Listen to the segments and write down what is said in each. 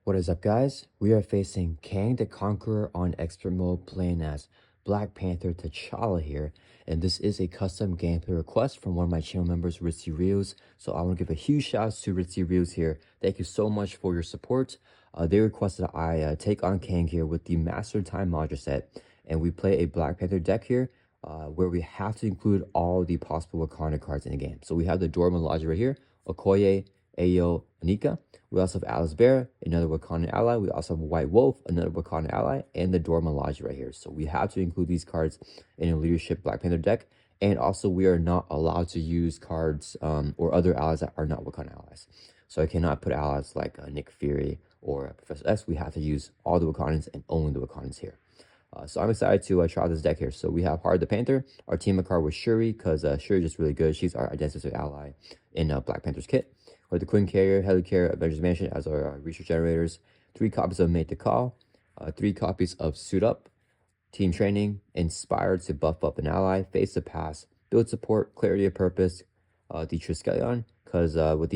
What is up, guys? We are facing Kang the Conqueror on expert mode, playing as Black Panther T'Challa here, and this is a custom gameplay request from one of my channel members, Ritzy Reels. So I want to give a huge shout out to Ritzy Reels here. Thank you so much for your support. They requested I take on Kang here with the Master Time module set, and we play a Black Panther deck here, where we have to include all the possible Wakanda cards in the game. So we have the Dora Milaje right here, Okoye, Ayo, Anika. We also have Alice Bear, another Wakandan ally. We also have White Wolf, another Wakandan ally, and the Dora Milaje right here. So we have to include these cards in a leadership Black Panther deck. And also, we are not allowed to use cards or other allies that are not Wakanda allies. So I cannot put allies like Nick Fury or Professor X. We have to use all the Wakandans and only the Wakandans here. So I'm excited to try out this deck here. So we have Hard the Panther. Our team card was Shuri, because Shuri is just really good. She's our identity ally in Black Panther's kit. With the Queen Carrier, Helicarrier, Avengers Mansion as our research generators, 3 copies of Made to Call, 3 copies of Suit Up, Team Training, Inspired to buff up an ally, Face the Pass, Build Support, Clarity of Purpose, the Triskelion, because with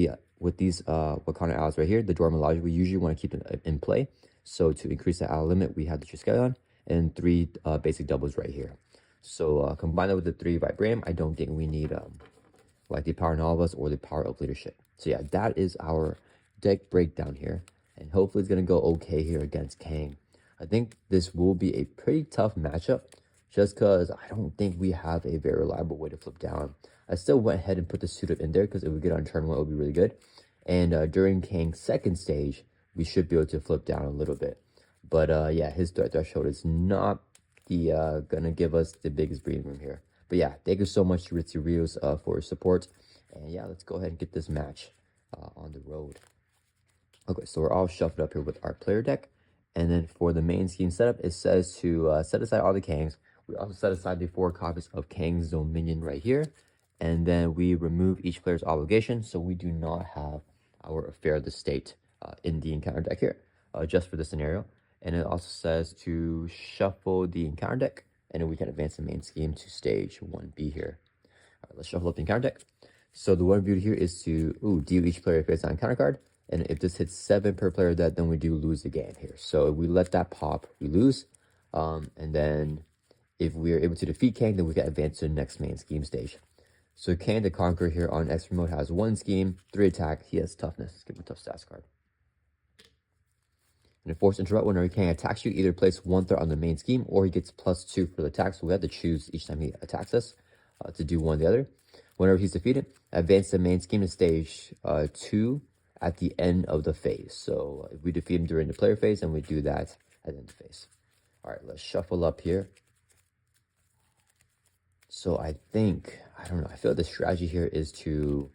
these Wakanda allies right here, the Dora Milaje, we usually want to keep them in play. So to increase the ally limit, we have the Triskelion and 3 basic doubles right here. So combine that with the 3 Vibranium, I don't think we need like the Power Novelist or the Power of Leadership. So yeah, that is our deck breakdown here. And hopefully it's going to go okay here against Kang. I think this will be a pretty tough matchup, just because I don't think we have a very reliable way to flip down. I still went ahead and put the Suit Up in there, because if we get on turn 1, it will be really good. And during Kang's second stage, we should be able to flip down a little bit. But yeah, his threat threshold is not the going to give us the biggest breathing room here. But yeah, thank you so much to Ritzy Rios for your support. And yeah, let's go ahead and get this match on the road. Okay, so we're all shuffled up here with our player deck. And then for the main scheme setup, it says to set aside all the Kangs. We also set aside the 4 copies of Kang's Dominion right here. And then we remove each player's obligation, so we do not have our Affair of the State in the encounter deck here, just for the scenario. And it also says to shuffle the encounter deck, and then we can advance the main scheme to stage 1B here. All right, let's shuffle up the encounter deck. So the one view here is to deal each player face on encounter card, and if this hits 7 per player dead, then we do lose the game here. So if we let that pop, we lose. And then if we are able to defeat Kang, then we can advance to the next main scheme stage. So Kang the Conqueror here on expert mode has 1 scheme, 3 attack. He has toughness. Let's give him a tough stats card. And a force interrupt, whenever Kang attacks you, either place 1 threat on the main scheme, or he gets +2 for the attack. So we have to choose each time he attacks us to do one or the other. Whenever he's defeated, advance the main scheme to stage 2 at the end of the phase. So if we defeat him during the player phase, then we do that at the end of the phase. All right, let's shuffle up here. So I think, I don't know, I feel like the strategy here is to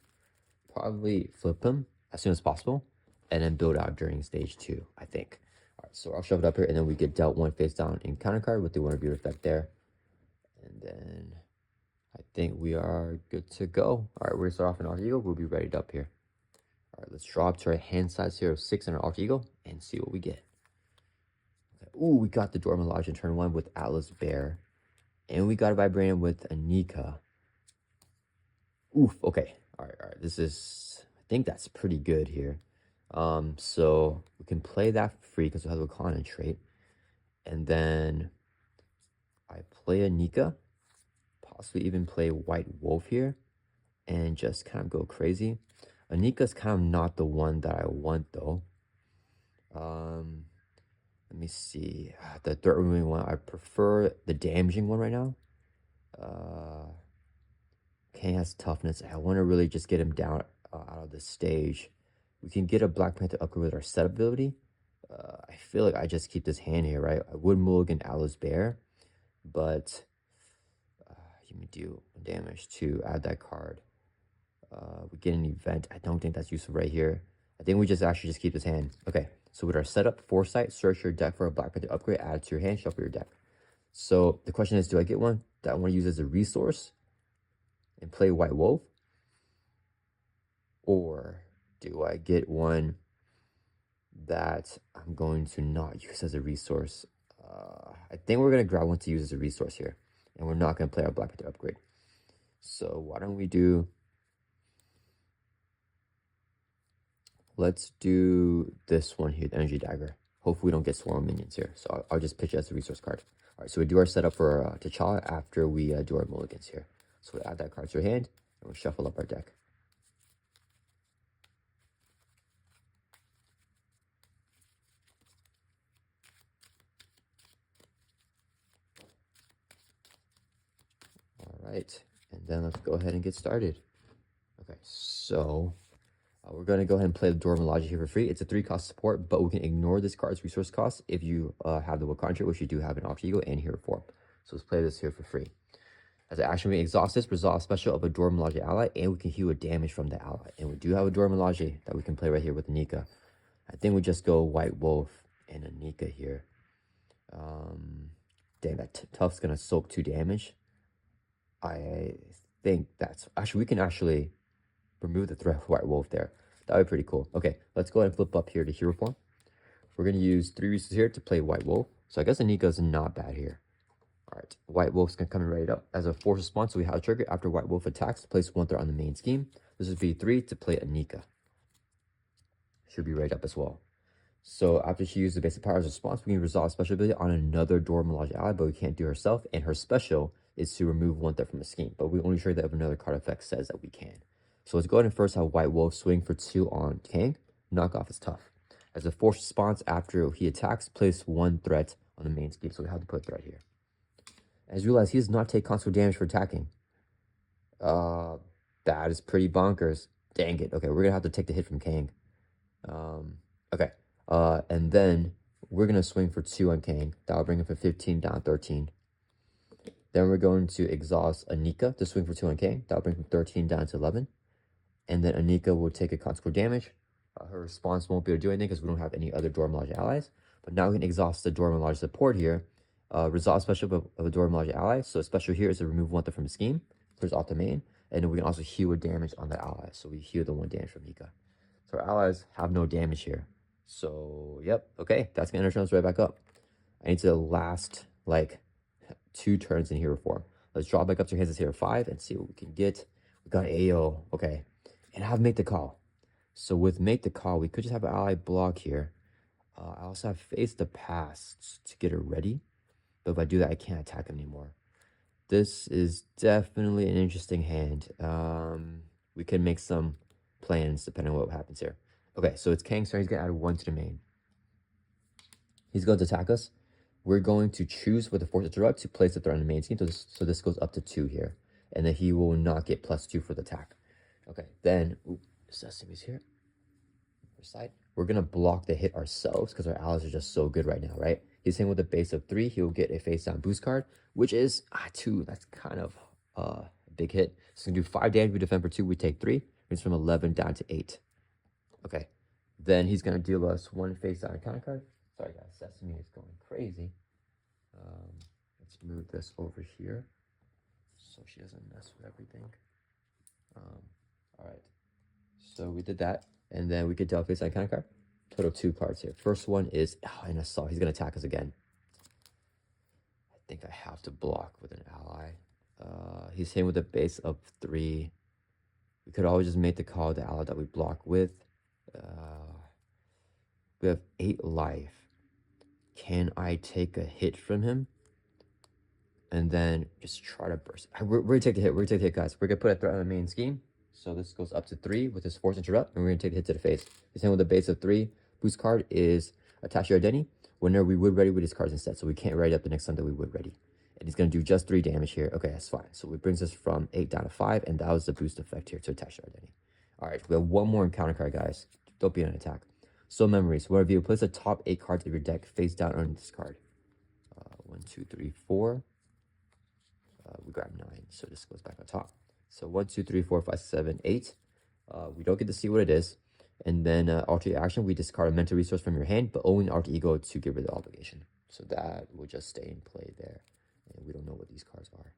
probably flip him as soon as possible and then build out during stage 2, I think. All right, so I'll shove it up here, and then we get dealt 1 face down encounter card with the Winter View effect there. And then I think we are good to go. All right, we're going to start off an Alter Ego. We'll be ready up here. All right, let's draw up to our hand size here of 6 on our Alter Ego and see what we get. Okay. Ooh, we got the Dora Milaje in turn 1 with Alice Bear. And we got a Vibranium with Anika. Oof, okay. All right. This is, I think that's pretty good here. So we can play that free because we have a Wakanda trait. And then I play Anika. Possibly even play White Wolf here and just kind of go crazy. Anika's kind of not the one that I want, though. Let me see. The threat removing one, I prefer the damaging one right now. Kang has toughness. I want to really just get him down out of the stage. We can get a Black Panther upgrade with our set ability. I feel like I just keep this hand here, right? I would mulligan Alice Bear, but you may do damage to add that card. We get an event. I don't think that's useful right here. I think we just actually just keep this hand. Okay, so with our setup, Foresight, search your deck for a Black Panther upgrade, add it to your hand, shuffle your deck. So the question is, do I get one that I want to use as a resource and play White Wolf? Or do I get one that I'm going to not use as a resource? I think we're going to grab one to use as a resource here. And we're not going to play our Black Panther upgrade. So why don't we do let's do this one here, the energy dagger. Hopefully we don't get swarm minions here. So I'll just pitch it as a resource card. All right, so we do our setup for T'Challa after we do our mulligans here. So we add that card to your hand, and we shuffle up our deck. All right, and then let's go ahead and get started. Okay, so we're going to go ahead and play the Dora Milaje here for free. It's a 3-cost support, but we can ignore this card's resource cost if you have the Wakanda, which you do have in Alter Ego and Hero form. So let's play this here for free. As an action, we exhaust this, resolve special of a Dora Milaje ally, and we can heal a damage from the ally. And we do have a Dora Milaje that we can play right here with Anika. I think we just go White Wolf and Anika here. Dang, that Tough's going to soak 2 damage. I think that's... Actually, we can actually remove the threat of White Wolf there. That would be pretty cool. Okay, let's go ahead and flip up here to Hero form. We're going to use 3 resources here to play White Wolf. So I guess Anika's not bad here. All right, White Wolf's going to come in right up. As a force response, so we have a trigger after White Wolf attacks, place 1 threat on the main scheme. This is V3 to play Anika. Should be right up as well. So after she uses the basic power as a response, we can resolve special ability on another Dora Milaje ally, but we can't do it herself. And her special is to remove 1 threat from the scheme, but we only trigger that if another card effect says that we can. So let's go ahead and first have White Wolf swing for 2 on Kang. Knock off is tough. As a force response, after he attacks, place 1 threat on the main scheme. So we have to put a threat here. As you realize, he does not take constant damage for attacking. That is pretty bonkers. Dang it. Okay, we're going to have to take the hit from Kang. Okay. And then we're going to swing for 2 on Kang. That'll bring him from 15 down 13. Then we're going to exhaust Anika to swing for 2 on Kang. That'll bring from 13 down to 11. And then Anika will take a consequent damage. Her response won't be able to do anything because we don't have any other Dora Milaje allies. But now we can exhaust the Dora Milaje support here. Resolve special of a Dora Milaje ally. So a special here is to remove 1 threat from the scheme. Clears off the main. And then we can also heal a damage on the ally. So we heal the 1 damage from Nika. So our allies have no damage here. So, yep. Okay, that's going to turn us right back up. I need to last, like, 2 turns in hero form. Let's draw back up to your hands as hero 5 and see what we can get. We got AO. Okay. And have make the call. So with make the call, we could just have an ally block here. I also have face the past to get it ready. But if I do that, I can't attack him anymore. This is definitely an interesting hand. We can make some plans depending on what happens here. Okay, so it's Kang's turn. He's going to add 1 to the main. He's going to attack us. We're going to choose with the force interrupt to place the threat on the main scheme. So this goes up to 2 here. And then he will not get +2 for the attack. Okay, then, Sesame's here. Side. We're going to block the hit ourselves because our allies are just so good right now, right? He's hitting with a base of 3. He will get a face down boost card, which is 2. That's kind of a big hit. So we can do 5 damage. We defend for 2. We take 3. It's from 11 down to 8. Okay. Then he's going to deal us 1 face down counter card. Sorry, guys. Sesame is going crazy. Let's move this over here so she doesn't mess with everything. All right. So we did that. And then we could deal face down counter card. Total 2 cards here. First one is an assault. He's going to attack us again. I think I have to block with an ally. He's hitting with a base of 3. We could always just make the call the ally that we block with. We have 8 life. Can I take a hit from him? And then just try to burst. We're going to take the hit. We're going to take the hit, guys. We're going to put a threat on the main scheme. So this goes up to 3 with his force interrupt. And we're going to take the hit to the face. He's hitting with a base of 3. Boost card is attach your identity. Whenever we would ready with his cards instead. So we can't ready up the next time that we would ready. And he's going to do just 3 damage here. Okay, that's fine. So it brings us from 8 down to 5. And that was the boost effect here to attach your identity. All right, we have 1 more encounter card, guys. Don't be on attack. So memories. Whenever you place the top 8 cards of your deck face down on this card. 1, 2, 3, 4. We grab 9. So this goes back on top. So 1, 2, 3, 4, 5, 7, 8. We don't get to see what it is. And then alter your action, we discard a mental resource from your hand, but only alter ego to get rid of the obligation. So that will just stay in play there. And we don't know what these cards are.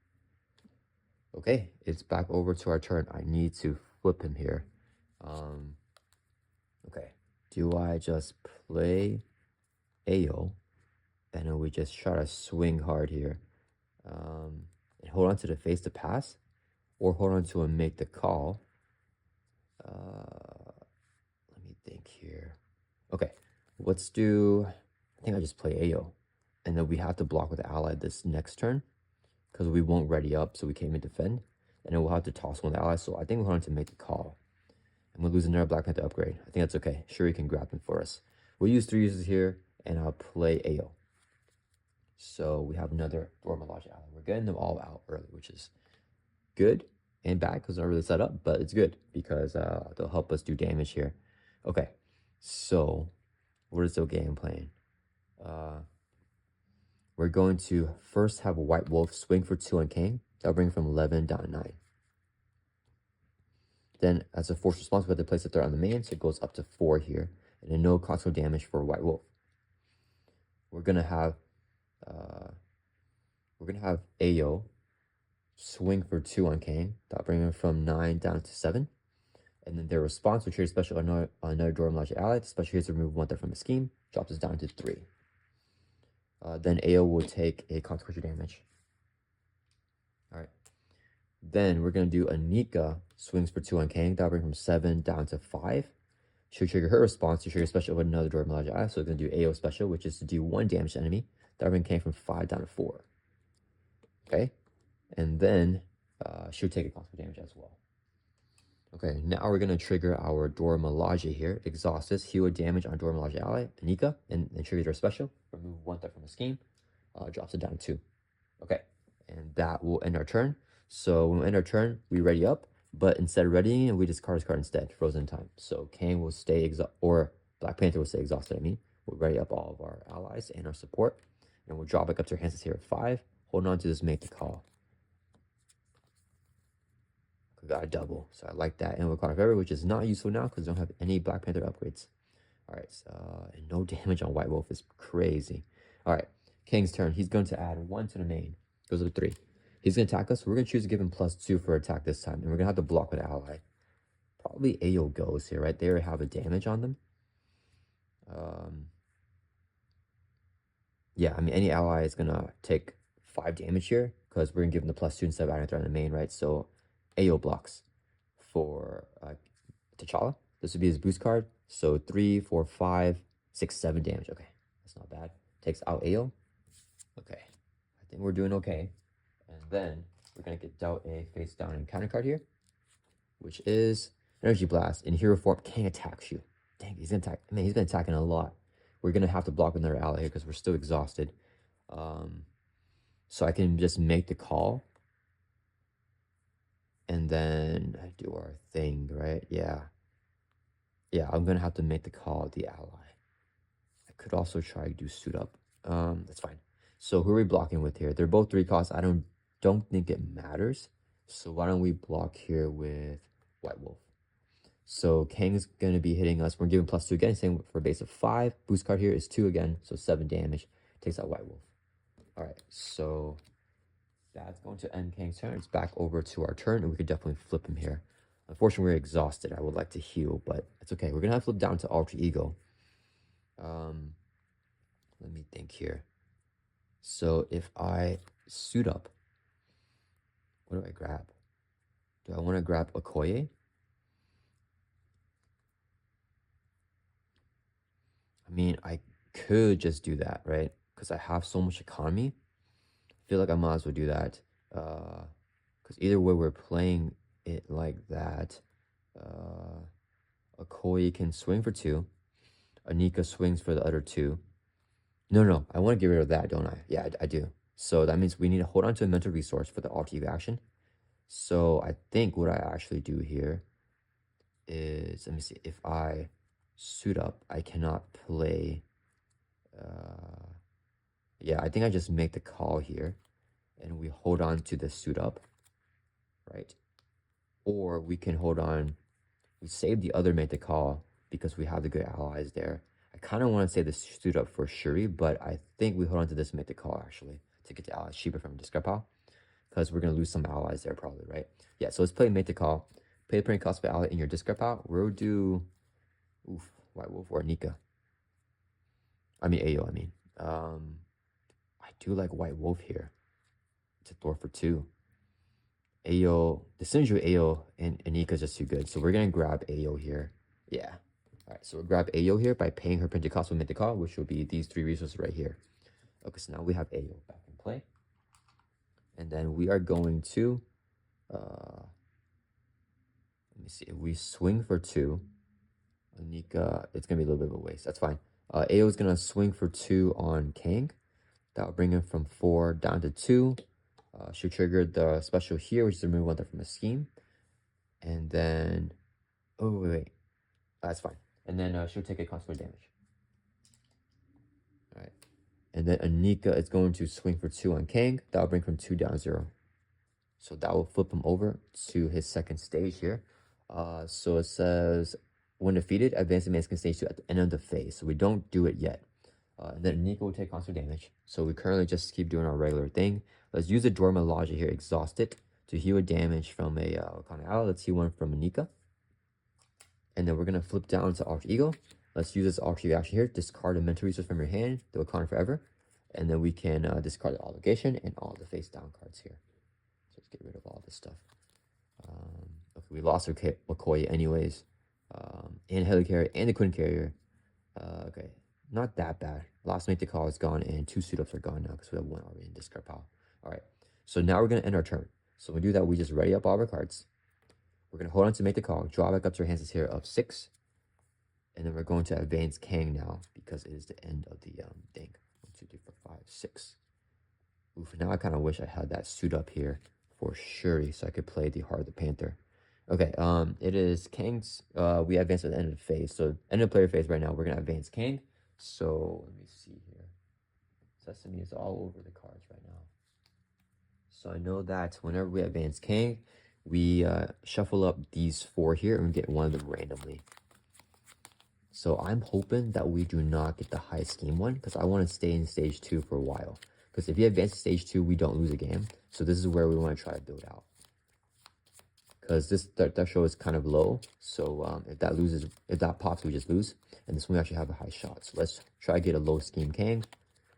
Okay, it's back over to our turn. I need to flip him here. Okay, do I just play AO? And then we just try to swing hard here. And hold on to the face to pass. Or hold on to and make the call. Let me think here. Okay, let's do, I think I just play AO. And then we have to block with the ally this next turn because we won't ready up, so we can't even defend. And then we'll have to toss one of the allies, so I think we're going to make the call. And we'll lose another Black Panther upgrade. I think that's okay. Shuri can grab them for us. We'll use 3 uses here, and I'll play AO. So we have another Dora Milaje ally. We're getting them all out early, which is good and bad because they're not really set up, but it's good because they'll help us do damage here. Okay, so what is the game plan? We're going to first have a White Wolf swing for 2 on Kang. That'll bring from 11 down to 9. Then, as a force response, we have to place a threat on the main, so it goes up to 4 here, and then no console damage for White Wolf. We're gonna have AO swing for 2 on Kang. That'll bring him from 9 down to 7. And then their response will trigger special on another Dora Milaje ally. The special here is to remove 1 threat from the scheme, drops us down to 3. Then AO will take a consequential damage. Alright. Then we're going to do Anika swings for 2 on Kang. That'll bring from 7 down to 5. She'll trigger her response to trigger special with another Dora Milaje ally. So we're going to do AO special, which is to do 1 damage to enemy. That'll bring Kang from 5 down to 4. Okay. And then she'll take a consequential damage as well. Okay, now we're going to trigger our Dora Milaje here. Exhaustus, heal damage on Dora Milaje ally, Anika, and triggers our special. Remove 1 threat from the scheme. Drops it down to 2. Okay, and that will end our turn. So when we end our turn, we ready up, but instead of readying, we discard his card instead, frozen time. So Kang will stay or Black Panther will stay exhausted, We'll ready up all of our allies and our support, and we'll draw back up to our hands here at 5. Hold on to this, make the call. We got a double, so I like that. And we'll card forever, which is not useful now because we don't have any Black Panther upgrades. Alright, so and no damage on White Wolf is crazy. Alright, Kang's turn. He's going to add 1 to the main. Goes up to 3. He's going to attack us. So we're going to choose to give him +2 for attack this time. And we're going to have to block with ally. Probably AO goes here, right? They already have a damage on them. Yeah, I mean, any ally is going to take 5 damage here because we're going to give him the +2 instead of adding a threat on the main, right? So AO blocks for T'Challa. This would be his boost card. So 3, 4, 5, 6, 7 damage. Okay, that's not bad. Takes out AO. Okay, I think we're doing okay. And then we're going to get dealt a face down encounter card here, which is Energy Blast. In hero form, Kang attacks you. Dang, he's going to attack. Man, he's been attacking a lot. We're going to have to block with another ally here because we're still exhausted. So I can just make the call. And then I do our thing, right? Yeah. Yeah, I'm going to have to make the call at the ally. I could also try to do suit up. That's fine. So who are we blocking with here? They're both 3 costs. I don't think it matters. So why don't we block here with White Wolf? So Kang's going to be hitting us. We're giving +2 again, same for a base of 5. Boost card here is 2 again, so 7 damage. Takes out White Wolf. All right, so that's going to end Kang's turn. It's back over to our turn, and we could definitely flip him here. Unfortunately, we're exhausted. I would like to heal, but it's okay. We're going to have to flip down to Alter Ego. Let me think here. So if I suit up, what do I grab? Do I want to grab Okoye? I mean, I could just do that, right? Because I have so much economy. I feel like I might as well do that. Because either way, we're playing it like that. Okoye can swing for 2. Anika swings for the other 2. No, I want to get rid of that, don't I? Yeah, I do. So that means we need to hold on to a mental resource for the alter ego action. So I think what I actually do here is, let me see, if I suit up, I cannot play. Yeah, I think I just make the call here and we hold on to the suit up, right? Or we can hold on, we save the other make the call because we have the good allies there. I kind of want to save the suit up for Shuri, but I think we hold on to this make the call actually to get the allies cheaper from discard pile because we're going to lose some allies there probably, right? Yeah, so let's play make the call. Pay the printing cost of ally in your discard pile. We'll do White Wolf or Anika. I mean AO, I do like White Wolf here. It's a Thor for 2. AO, the synergy with AO and Anika is just too good. So we're going to grab AO here. Yeah, Alright, so we'll grab Ayo here by paying her printed cost with Mythic Call, which will be these 3 resources right here. Okay, so now we have Ayo back in play. And then we are going to, let me see, if we swing for 2, Anika, it's going to be a little bit of a waste. That's fine. Ayo is going to swing for 2 on Kang. That'll bring him from 4 down to 2. She'll trigger the special here, which is remove 1 from a scheme. And then, oh, wait. That's fine. And then she'll take a consequent damage. Alright. And then Anika is going to swing for 2 on Kang. That'll bring from 2 down 0. So that will flip him over to his second stage here. So it says, when defeated, advance the can stage 2 at the end of the phase. So we don't do it yet. And then Anika will take constant damage. So we currently just keep doing our regular thing. Let's use the Dorma Logic here, exhaust it, to heal a damage from a Kanao. Let's heal one from Anika. And then we're going to flip down to Alter Ego. Let's use this Alter Ego action here. Discard a mental resource from your hand. Do a con forever. And then we can discard the obligation and all the face down cards here. So let's get rid of all this stuff. Okay, we lost Okoye anyways. And Helicarrier and the Quinn Carrier. Okay, not that bad. Last Make the Call is gone and 2 suit-ups are gone now because we have 1 already in discard pile. Alright, so now we're going to end our turn. So when we do that, we just ready up all of our cards. We're going to hold on to Make the Call, draw back up to our hands here of 6. And then we're going to advance Kang now because it is the end of the thing. 1, 2, 3, 4, 5, 6. Oof, now I kind of wish I had that suit up here for Shuri so I could play the Heart of the Panther. Okay, it is Kang's, we advance at the end of the phase. So end of player phase right now, we're going to advance Kang. So let me see here. Sesame is all over the cards right now. So I know that whenever we advance Kang, we shuffle up these 4 here and we get one of them randomly. So I'm hoping that we do not get the high scheme one because I want to stay in stage 2 for a while. Because if you advance to stage 2, we don't lose a game. So this is where we want to try to build out. Because this threshold is kind of low. So if that pops, we just lose. And this one we actually have a high shot. So let's try to get a low scheme Kang.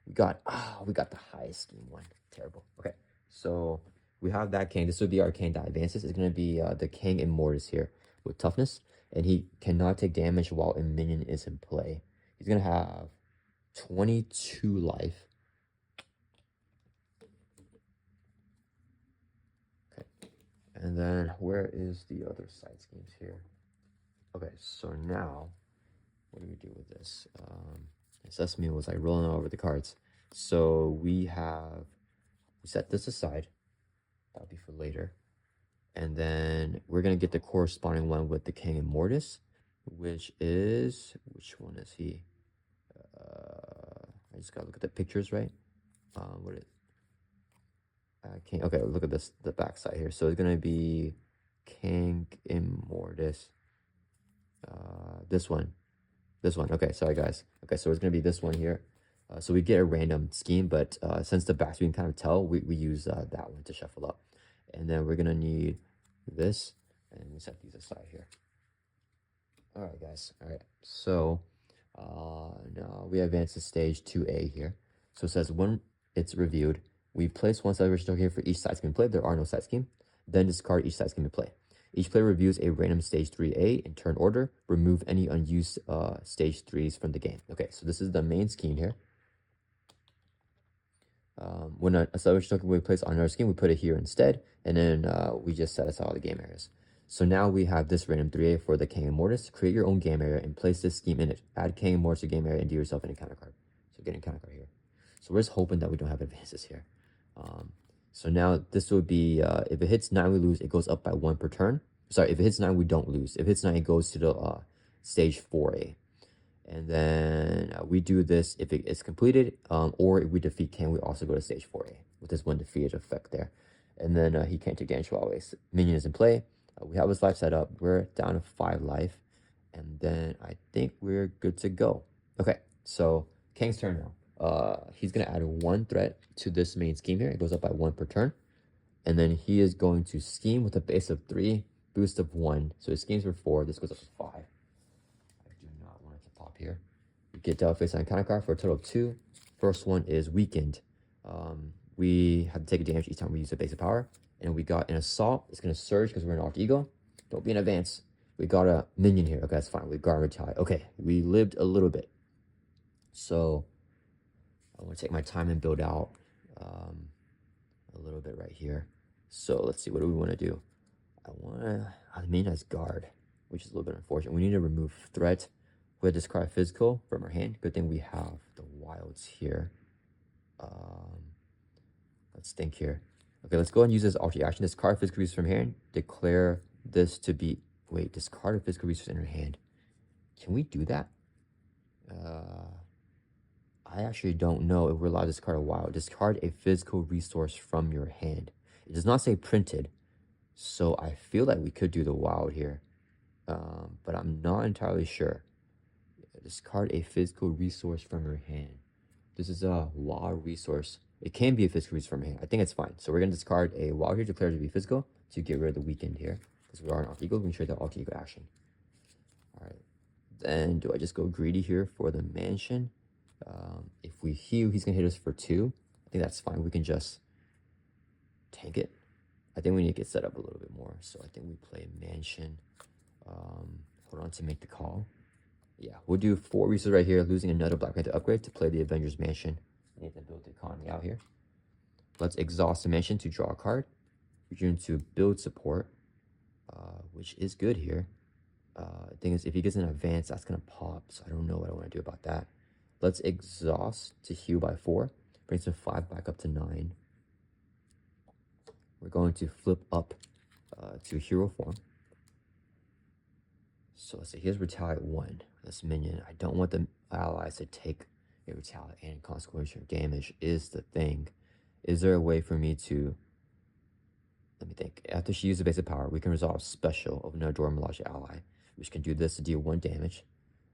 We got the high scheme one. Terrible. Okay, so we have that Kang. This would be our Kang that advances. It's going to be the Kang Immortus here with toughness. And he cannot take damage while a minion is in play. He's going to have 22 life. Okay. And then where is the other side schemes here? Okay, so now, what do we do with this? Sesame was like rolling all over the cards. So we set this aside. That'll be for later. And then we're going to get the corresponding one with the Kang Immortus, which one is he? I just got to look at the pictures, right? Okay, look at this, the back side here. So it's going to be Kang Immortus. This one. Okay, sorry guys. Okay, so it's going to be this one here. So we get a random scheme, but since the backs we can kind of tell, we use that one to shuffle up. And then we're going to need this, and we set these aside here. All right, guys. All right, so now we advance to stage 2A here. So it says when it's reviewed, we place 1 celebration token here for each side scheme played. There are no side scheme. Then discard each side scheme to play. Each player reviews a random stage 3A in turn order. Remove any unused stage 3s from the game. Okay, so this is the main scheme here. When a celebration token we place on our scheme, we put it here instead, and then we just set aside all the game areas. So now we have this random 3A for the Kang Immortus. Create your own game area and place this scheme in it. Add Kang Immortus to game area and do yourself an encounter card. So get an encounter card here. So we're just hoping that we don't have advances here. So now this would be, if it hits 9, we lose. It goes up by 1 per turn. Sorry, if it hits 9, we don't lose. If it hits 9, it goes to the stage 4A. And then we do this if it is completed, or if we defeat Kang, we also go to stage 4A with this 1 defeated effect there. And then he can't take damage while his minion is in play. We have his life set up. We're down to 5 life. And then I think we're good to go. Okay, so Kang's turn now. He's going to add 1 threat to this main scheme here. It goes up by 1 per turn. And then he is going to scheme with a base of 3, boost of 1. So his schemes for 4. This goes up to 5. Here. We get dealt face on encounter card for a total of 2. First one is weakened. We have to take a damage each time we use a base of power. And we got an assault. It's going to surge because we're in Alter Ego. Don't be in advance. We got a minion here. Okay, that's fine. We got a retaliate. Okay, we lived a little bit. So I want to take my time and build out a little bit right here. So let's see, what do we want to do? The minion has guard, which is a little bit unfortunate. We need to remove threat. We have discard physical from our hand. Good thing we have the wilds here. Let's think here. Okay, let's go ahead and use this alternate action. Discard physical resource from hand. Declare this to be... Wait, discard a physical resource in your hand. Can we do that? I actually don't know if we're allowed to discard a wild. Discard a physical resource from your hand. It does not say printed, so I feel like we could do the wild here, but I'm not entirely sure. Discard a physical resource from your hand. This is a wild resource. It can be a physical resource from your hand. I think it's fine. So we're going to discard a wild here, declare it to be physical, to get rid of the weakened here, because we are an alter ego. We can show the alter ego action. All right. Then do I just go greedy here for the mansion? If we heal, he's going to hit us for 2. I think that's fine. We can just tank it. I think we need to get set up a little bit more. So I think we play mansion. Hold on to make the call. Yeah, we'll do 4 resources right here, losing another Black Panther upgrade to play the Avengers Mansion. We need to build the economy out here. Let's exhaust the mansion to draw a card. We're going to build support, which is good here. The thing is, if he gets an advance, that's going to pop. So I don't know what I want to do about that. Let's exhaust to heal by 4. Brings the 5 back up to 9. We're going to flip up to hero form. So let's say here's retaliate 1. This minion. I don't want the allies to take a retaliate, and consequential damage is the thing. Is there a way for me to... Let me think. After she uses the basic power, we can resolve special of another Dora Milaje ally, which can do this to deal 1 damage.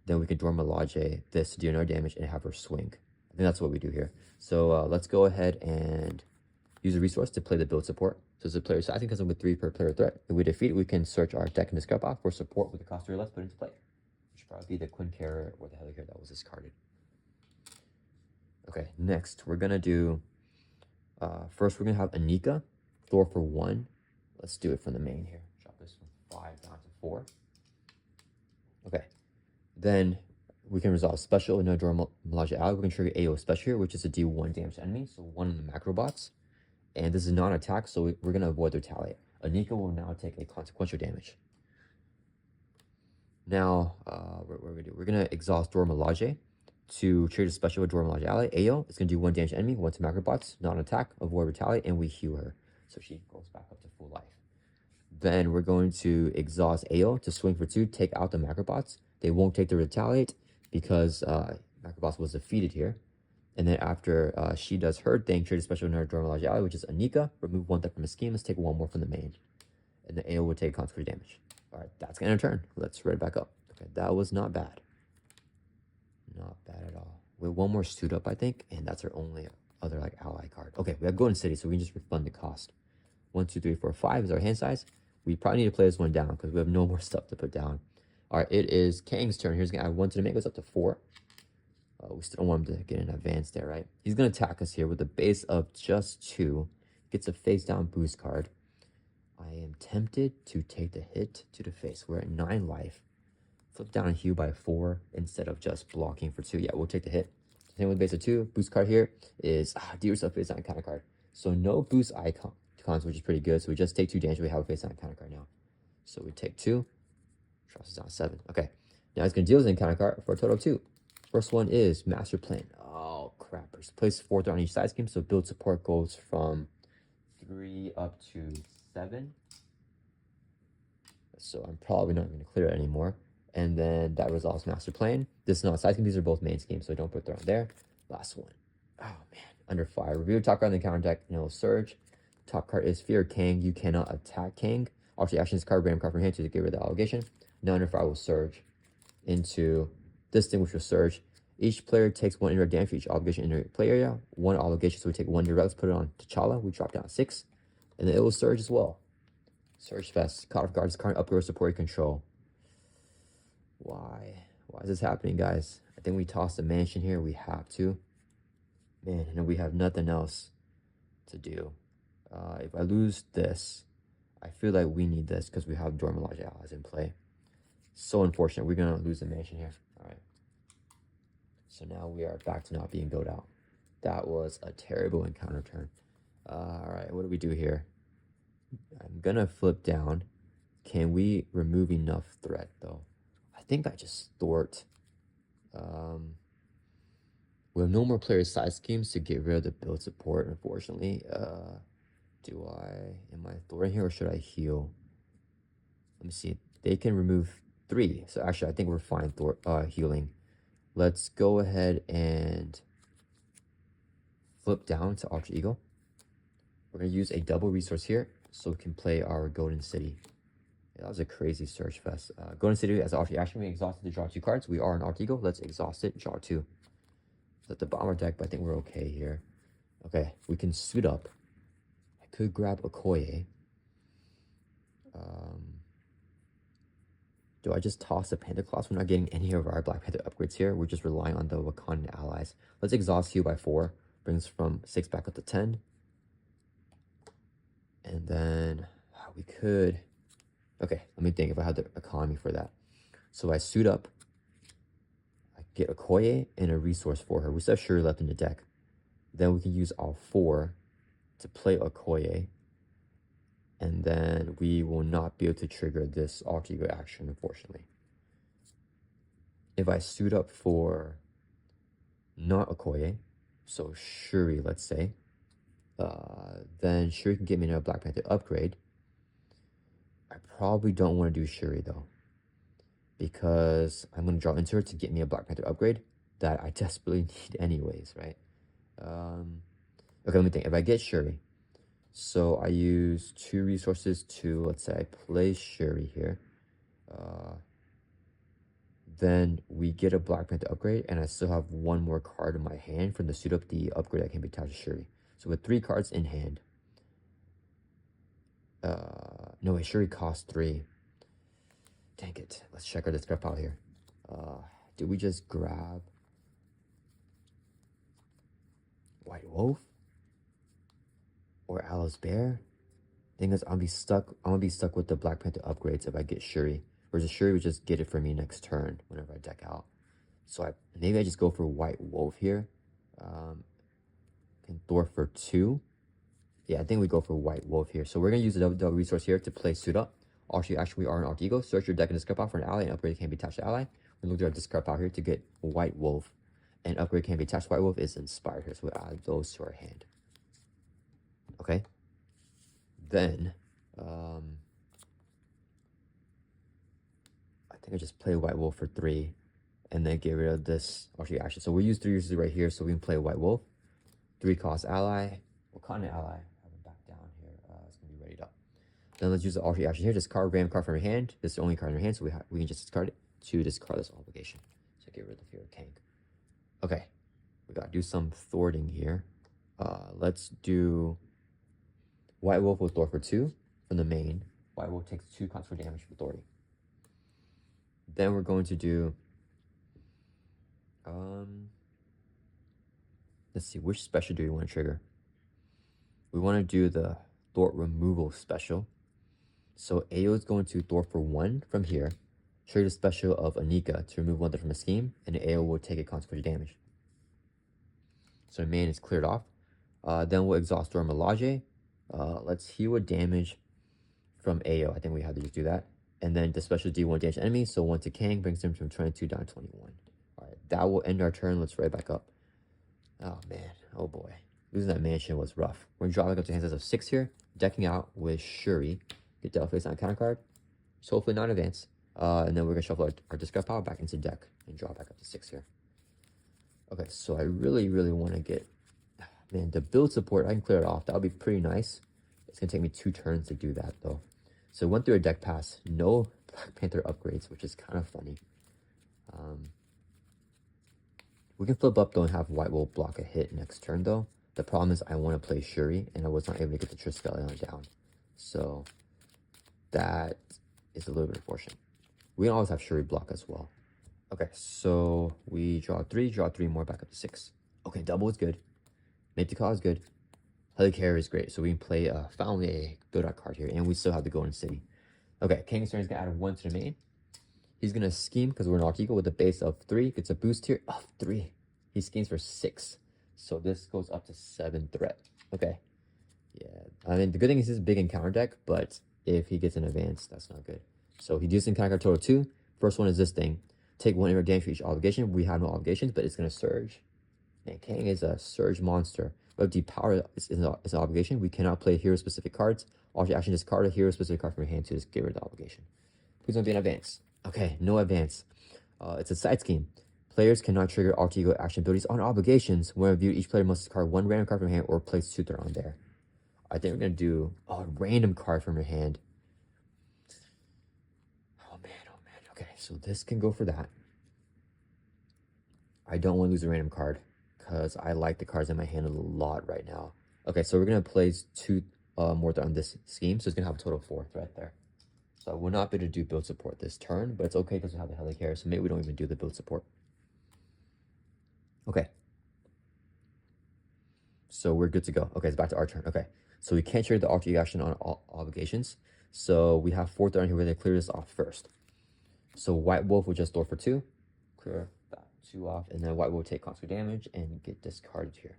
Then we can Dora Milaje this to deal another damage and have her swing. I think that's what we do here. So let's go ahead and use a resource to play the build support. So as a player sizing comes in with 3 per player threat. If we defeat, we can search our deck and discard box for support with the cost 3 or less put into play. Which should probably be the Quincara or the Helicarrier that was discarded. Okay, next we're gonna do first we're gonna have Anika, Thor for 1. Let's do it from the main here. Drop this from 5 down to 4. Okay. Then we can resolve special, no Dora Milaje ally. We can trigger AO special here, which is to deal 1 damage to enemy, so 1 in the macro bots. And this is non-attack, so we're going to avoid the retaliate. Anika will now take a consequential damage. Now, what we're going to do, we're going to exhaust Dora Milaje to trigger the special with Dora Milaje ally. AO is going to do 1 damage to enemy, 1 to macro bots, non-attack, avoid retaliate, and we heal her. So she goes back up to full life. Then we're going to exhaust AO to swing for 2, take out the macro bots. They won't take the retaliate because Macroboss was defeated here. And then after she does her thing, trade a special in her Dora Milaje ally, which is Anika. Remove 1 deck from the scheme. Let's take 1 more from the main. And the AO will take consequential damage. Alright, that's going to turn. Let's read it back up. Okay, that was not bad. Not bad at all. We have 1 more suit up, I think. And that's our only other like ally card. Okay, we have Golden City, so we can just refund the cost. 1, 2, 3, 4, 5 is our hand size. We probably need to play this one down because we have no more stuff to put down. All right, it is Kang's turn. Here's going to add 1 to the main. Goes up to 4. We still don't want him to get an advance there, right? He's going to attack us here with a base of just 2. Gets a face down boost card. I am tempted to take the hit to the face. We're at 9 life. Flip down and heal by 4 instead of just blocking for 2. Yeah, we'll take the hit. Same with base of 2. Boost card here is deal yourself face down counter card. So no boost icons, which is pretty good. So we just take 2 damage. We have a face down counter card now. So we take 2. Drops us down 7. Okay. Now he's going to deal his encounter card for a total of 2. First one is Master Plan. Oh, crap. Place 4 on each side scheme. So build support goes from 3 up to 7. So I'm probably not going to clear it anymore. And then that resolves Master Plan. This is not side scheme. These are both main schemes. So don't put Thor on there. Last one. Oh, man. Under fire. Review top card on the counter deck. And it will surge. Top card is Fear Kang. You cannot attack Kang. Alternate action is card random card from hand to get rid of the obligation. Now under fire will surge into this thing, which will surge. Each player takes 1 indirect damage for each obligation in their play area. 1 obligation, so we take 1 direct. Let's put it on T'Challa. We drop down 6. And then it will surge as well. Surge Fest. Caught off guard is current upgrade support control. Why? Why is this happening, guys? I think we toss the mansion here. We have to. Man, and we have nothing else to do. If I lose this, I feel like we need this because we have Dora Milaje allies in play. So unfortunate. We're gonna lose the mansion here. All right. So now we are back to not being built out. That was a terrible encounter turn. All right, what do we do here? I'm gonna flip down. Can we remove enough threat though? I think I just thwart. We have no more player side schemes to get rid of the build support, unfortunately. Am I thwarting here or should I heal? Let me see. They can remove 3. So actually, I think we're fine healing. Let's go ahead and flip down to Alter Ego. We're going to use a double resource here so we can play our Golden City. Yeah, that was a crazy search fest. Golden City as Alter Action, we exhausted to draw 2 cards. We are an Alter Ego. Let's exhaust it, draw 2. It's at the bottom of our deck, but I think we're okay here. Okay, we can suit up. I could grab Okoye. Do I just toss the Panther Claws? We're not getting any of our Black Panther upgrades here. We're just relying on the Wakandan allies. Let's exhaust heal by 4. Brings from 6 back up to 10. And then we could... Okay, let me think if I had the economy for that. So I suit up. I get Okoye and a resource for her. We still have Shuri left in the deck. Then we can use all 4 to play Okoye. And then we will not be able to trigger this Alter Ego action, unfortunately. If I suit up for not Okoye, so Shuri, let's say, then Shuri can get me another Black Panther upgrade. I probably don't want to do Shuri, though, because I'm going to draw into her to get me a Black Panther upgrade that I desperately need anyways, right? Okay, let me think. If I get Shuri, so I use 2 resources to, let's say I play Shuri here. Then we get a Black Panther upgrade, and I still have 1 more card in my hand from the suit up the upgrade that can be attached to Shuri. So with 3 cards in hand. No, wait, Shuri costs 3. Dang it. Let's check our discard pile here. Do we just grab White Wolf? Or Alice Bear? Thing is, I'm gonna be stuck with the Black Panther upgrades if I get Shuri. Whereas Shuri would just get it for me next turn whenever I deck out. So maybe I just go for White Wolf here. Can Thor for 2. Yeah, I think we go for White Wolf here. So we're gonna use the double resource here to play suit up. Actually, we are an Alter Ego. Search your deck and discard pile for an ally, and upgrade can be attached to ally. We look at our discard pile here to get White Wolf, and upgrade can be attached to White Wolf is inspired here. So we'll add those to our hand. Okay. Then, I think I just play White Wolf for 3, and then get rid of this Alter action. So we'll use 3 uses right here, so we can play White Wolf. 3 cost ally. Wakanda ally. Have him back down here. It's gonna be readied up. Then let's use the Alter action here. Discard random card from your hand. This is the only card in your hand, so we can just discard it to discard this obligation. So get rid of the Fear of Kang. Okay, we gotta do some thwarting here. Let's do White Wolf with Thor for 2 from the main. White Wolf takes 2 costs for damage for authority. Then we're going to do let's see, which special do we want to trigger? We want to do the Thwart removal special. So AO is going to Thwart for 1 from here. Trigger the special of Anika to remove 1 from a scheme, and the AO will take a consequence damage. So the main is cleared off. Then we'll exhaust Storm Melage. Let's heal a damage from AO. I think we have to just do that. And then the special D1 damage enemy. So 1 to Kang brings him from 22 down to 21. Alright, that will end our turn. Let's right back up. Oh man, oh boy. Losing that mansion was rough. We're gonna draw back up to hands as of 6 here. Decking out with Shuri. Get Devil Face on a counter card. So hopefully not advance. And then we're gonna shuffle our discard pile back into deck and draw back up to 6 here. Okay, so I really want to get, man, the build support, I can clear it off. That would be pretty nice. It's gonna take me 2 turns to do that though. So went through a deck pass, no Black Panther upgrades, which is kind of funny. We can flip up though and have White Wolf block a hit next turn though. The problem is I want to play Shuri and I was not able to get the Triskelion down. So that is a little bit unfortunate. We can always have Shuri block as well. Okay, so we draw 3 more back up to 6. Okay, double is good. Make the call is good. Helicarrier is great. So we can play finally a build out card here, and we still have the Golden City. Okay, Kang's turn is gonna add 1 to the main. He's gonna scheme because we're an alt eagle with a base of 3. Gets a boost here of 3. He schemes for 6. So this goes up to 7 threat. Okay. Yeah. I mean, the good thing is he's big in counter deck, but if he gets an advance, that's not good. So he deals in counter total 2. First one is this thing. Take 1 inner damage for each obligation. We have no obligations, but it's gonna surge. Man, Kang is a surge monster. But depower is an obligation. We cannot play hero specific cards. All action discard a hero specific card from your hand to just get rid of the obligation. Please don't be an advance. Okay, no advance. It's a side scheme. Players cannot trigger alter ego action abilities on obligations. When reviewed, each player must discard 1 random card from hand or place 2 threat on there. I think we're gonna do a random card from your hand. Oh man. Okay, so this can go for that. I don't want to lose a random card because I like the cards in my hand a lot right now. Okay, so we're gonna place 2 more threat on this scheme, so it's gonna have a total of 4 threat there. So we're not able to do build support this turn, but it's okay because we have the Helicarrier, so maybe we don't even do the build support. Okay. So we're good to go. Okay, it's back to our turn. Okay, so we can't trigger the alter ego action on all obligations. So we have 4 threat on here. We're gonna clear this off first. So White Wolf will just store for 2. Clear that 2 off, and then White Wolf will take constant damage and get discarded here.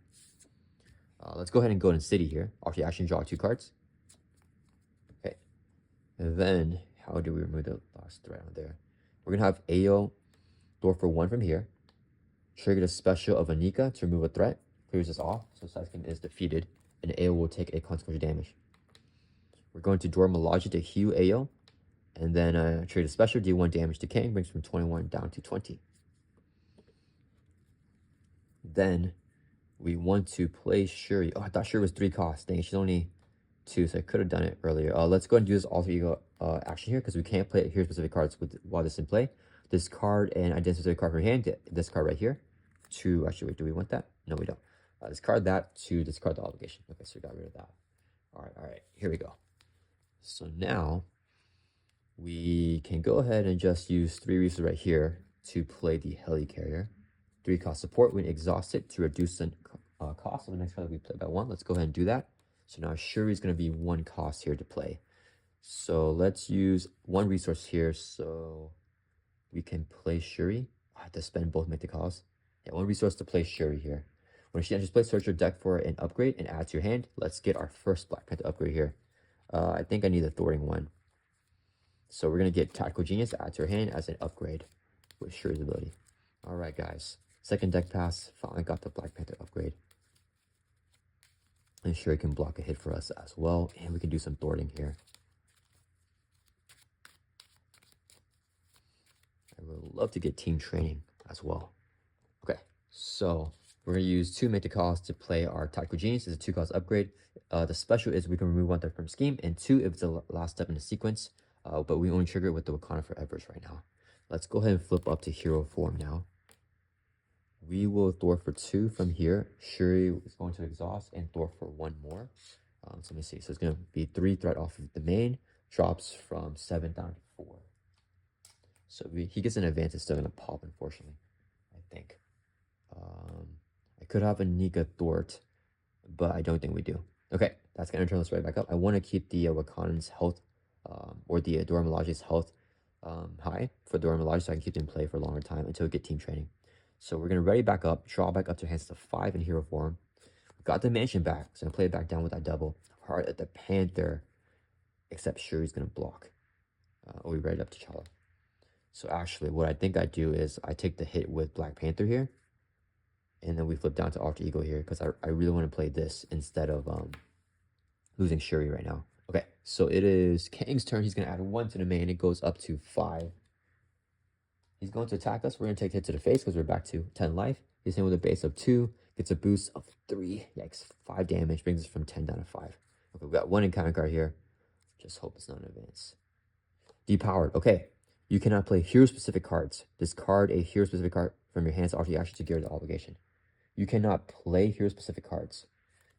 Let's go ahead and go in City here. Alter action, draw 2 cards. Okay. And then, how do we remove the last threat on there? We're going to have Ayo door for 1 from here. Trigger the special of Anika to remove a threat. Clears this off, so Saikin is defeated, and Ayo will take a consequential damage. We're going to Dora Milaje to heal Ayo, and then trigger the special, deal 1 damage to Kang, brings from 21 down to 20. Then we want to play Shuri. Oh, I thought Shuri was 3 costs. Dang, she's only 2, so I could have done it earlier. Let's go ahead and do this alter ego action here because we can't play hero specific cards while this is in play. Discard an identity specific card from your hand. This card right here. Actually, wait, do we want that? No, we don't. Discard that to discard the obligation. Okay, so we got rid of that. All right, here we go. So now we can go ahead and just use 3 resources right here to play the Helicarrier. 3 cost support when exhausted to reduce the cost of the next card that we play by 1. Let's go ahead and do that. So now Shuri is going to be 1 cost here to play. So let's use 1 resource here so we can play Shuri. I have to spend both make the cost. Yeah, 1 resource to play Shuri here. When she enters play, search your deck for an upgrade and add to your hand. Let's get our first Black Panther upgrade here. I think I need the thwarting one. So we're going to get Tactical Genius, add to your hand as an upgrade with Shuri's ability. Alright guys, second deck pass, finally got the Black Panther upgrade. And Shuri can block a hit for us as well, and we can do some thwarting here. I would love to get team training as well. Okay, so we're going to use 2 make the cost to play our Tactical Genius. It's a 2 cost upgrade. The special is we can remove 1 threat from scheme, and 2 if it's the last step in the sequence. But we only trigger it with the Wakanda Forever's right now. Let's go ahead and flip up to hero form now. We will thwart for 2 from here. Shuri is going to exhaust and thwart for 1 more. So let me see. So it's going to be 3 threat off of the main. Drops from 7 down to 4. So he gets an advance. It's still going to pop, unfortunately, I think. I could have a Nika thwart, but I don't think we do. Okay, that's going to turn this right back up. I want to keep the Wakandan's health, or the Dora Milaje's health high for Dora Milaje, so I can keep them in play for a longer time until we get team training. So we're going to ready back up, draw back up to hands to 5 in hero form. Got the mansion back, so I'm going to play it back down with that double. Heart at the Panther, except Shuri's going to block. We ready up to T'Challa. So actually, what I think I do is I take the hit with Black Panther here, and then we flip down to Alter Ego here, because I really want to play this instead of losing Shuri right now. Okay, so it is Kang's turn. He's going to add 1 to the main. It goes up to 5. He's going to attack us. We're going to take a hit to the face because we're back to 10 life. He's in with a base of 2. Gets a boost of 3. Yikes, 5 damage. Brings us from 10 down to 5. Okay, we got 1 encounter card here. Just hope it's not an advance. Depowered. Okay, you cannot play hero-specific cards. Discard a hero-specific card from your hands after you action to gear the obligation. You cannot play hero-specific cards.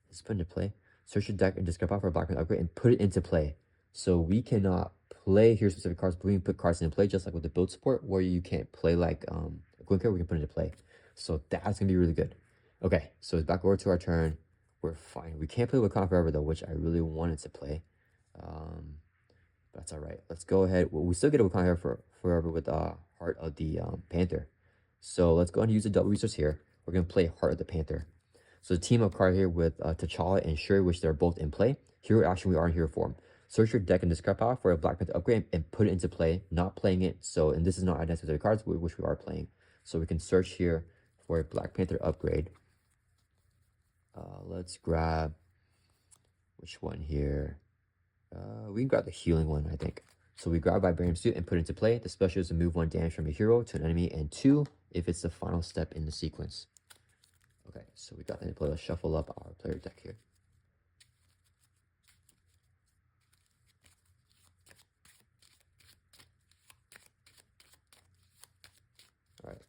Let's put into play. Search your deck and discard power for a Black Panther upgrade and put it into play. So we cannot play hero-specific cards, but we can put cards into play just like with the build support, where you can't play like a Gwynker, we can put it into play. So that's going to be really good. Okay, so it's back over to our turn. We're fine. We can't play Wakanda Forever though, which I really wanted to play. That's all right. Let's go ahead. Well, we still get a Wakanda here for forever with Heart of the Panther. So let's go ahead and use the double resource here. We're gonna play Heart of the Panther. So the team up card here with T'Challa and Shuri, which they're both in play. Hero action, we are in hero form. Search your deck and discard power for a Black Panther upgrade and put it into play. Not playing it. So, and this is not identified cards, which we are playing. So we can search here for a Black Panther upgrade. Let's grab which one here. We can grab the healing one, I think. So we grab Vibranium Suit and put it into play. The special is to move 1 damage from a hero to an enemy, and 2 if it's the final step in the sequence. Okay, so we got to play. Let's shuffle up our player deck here. All right,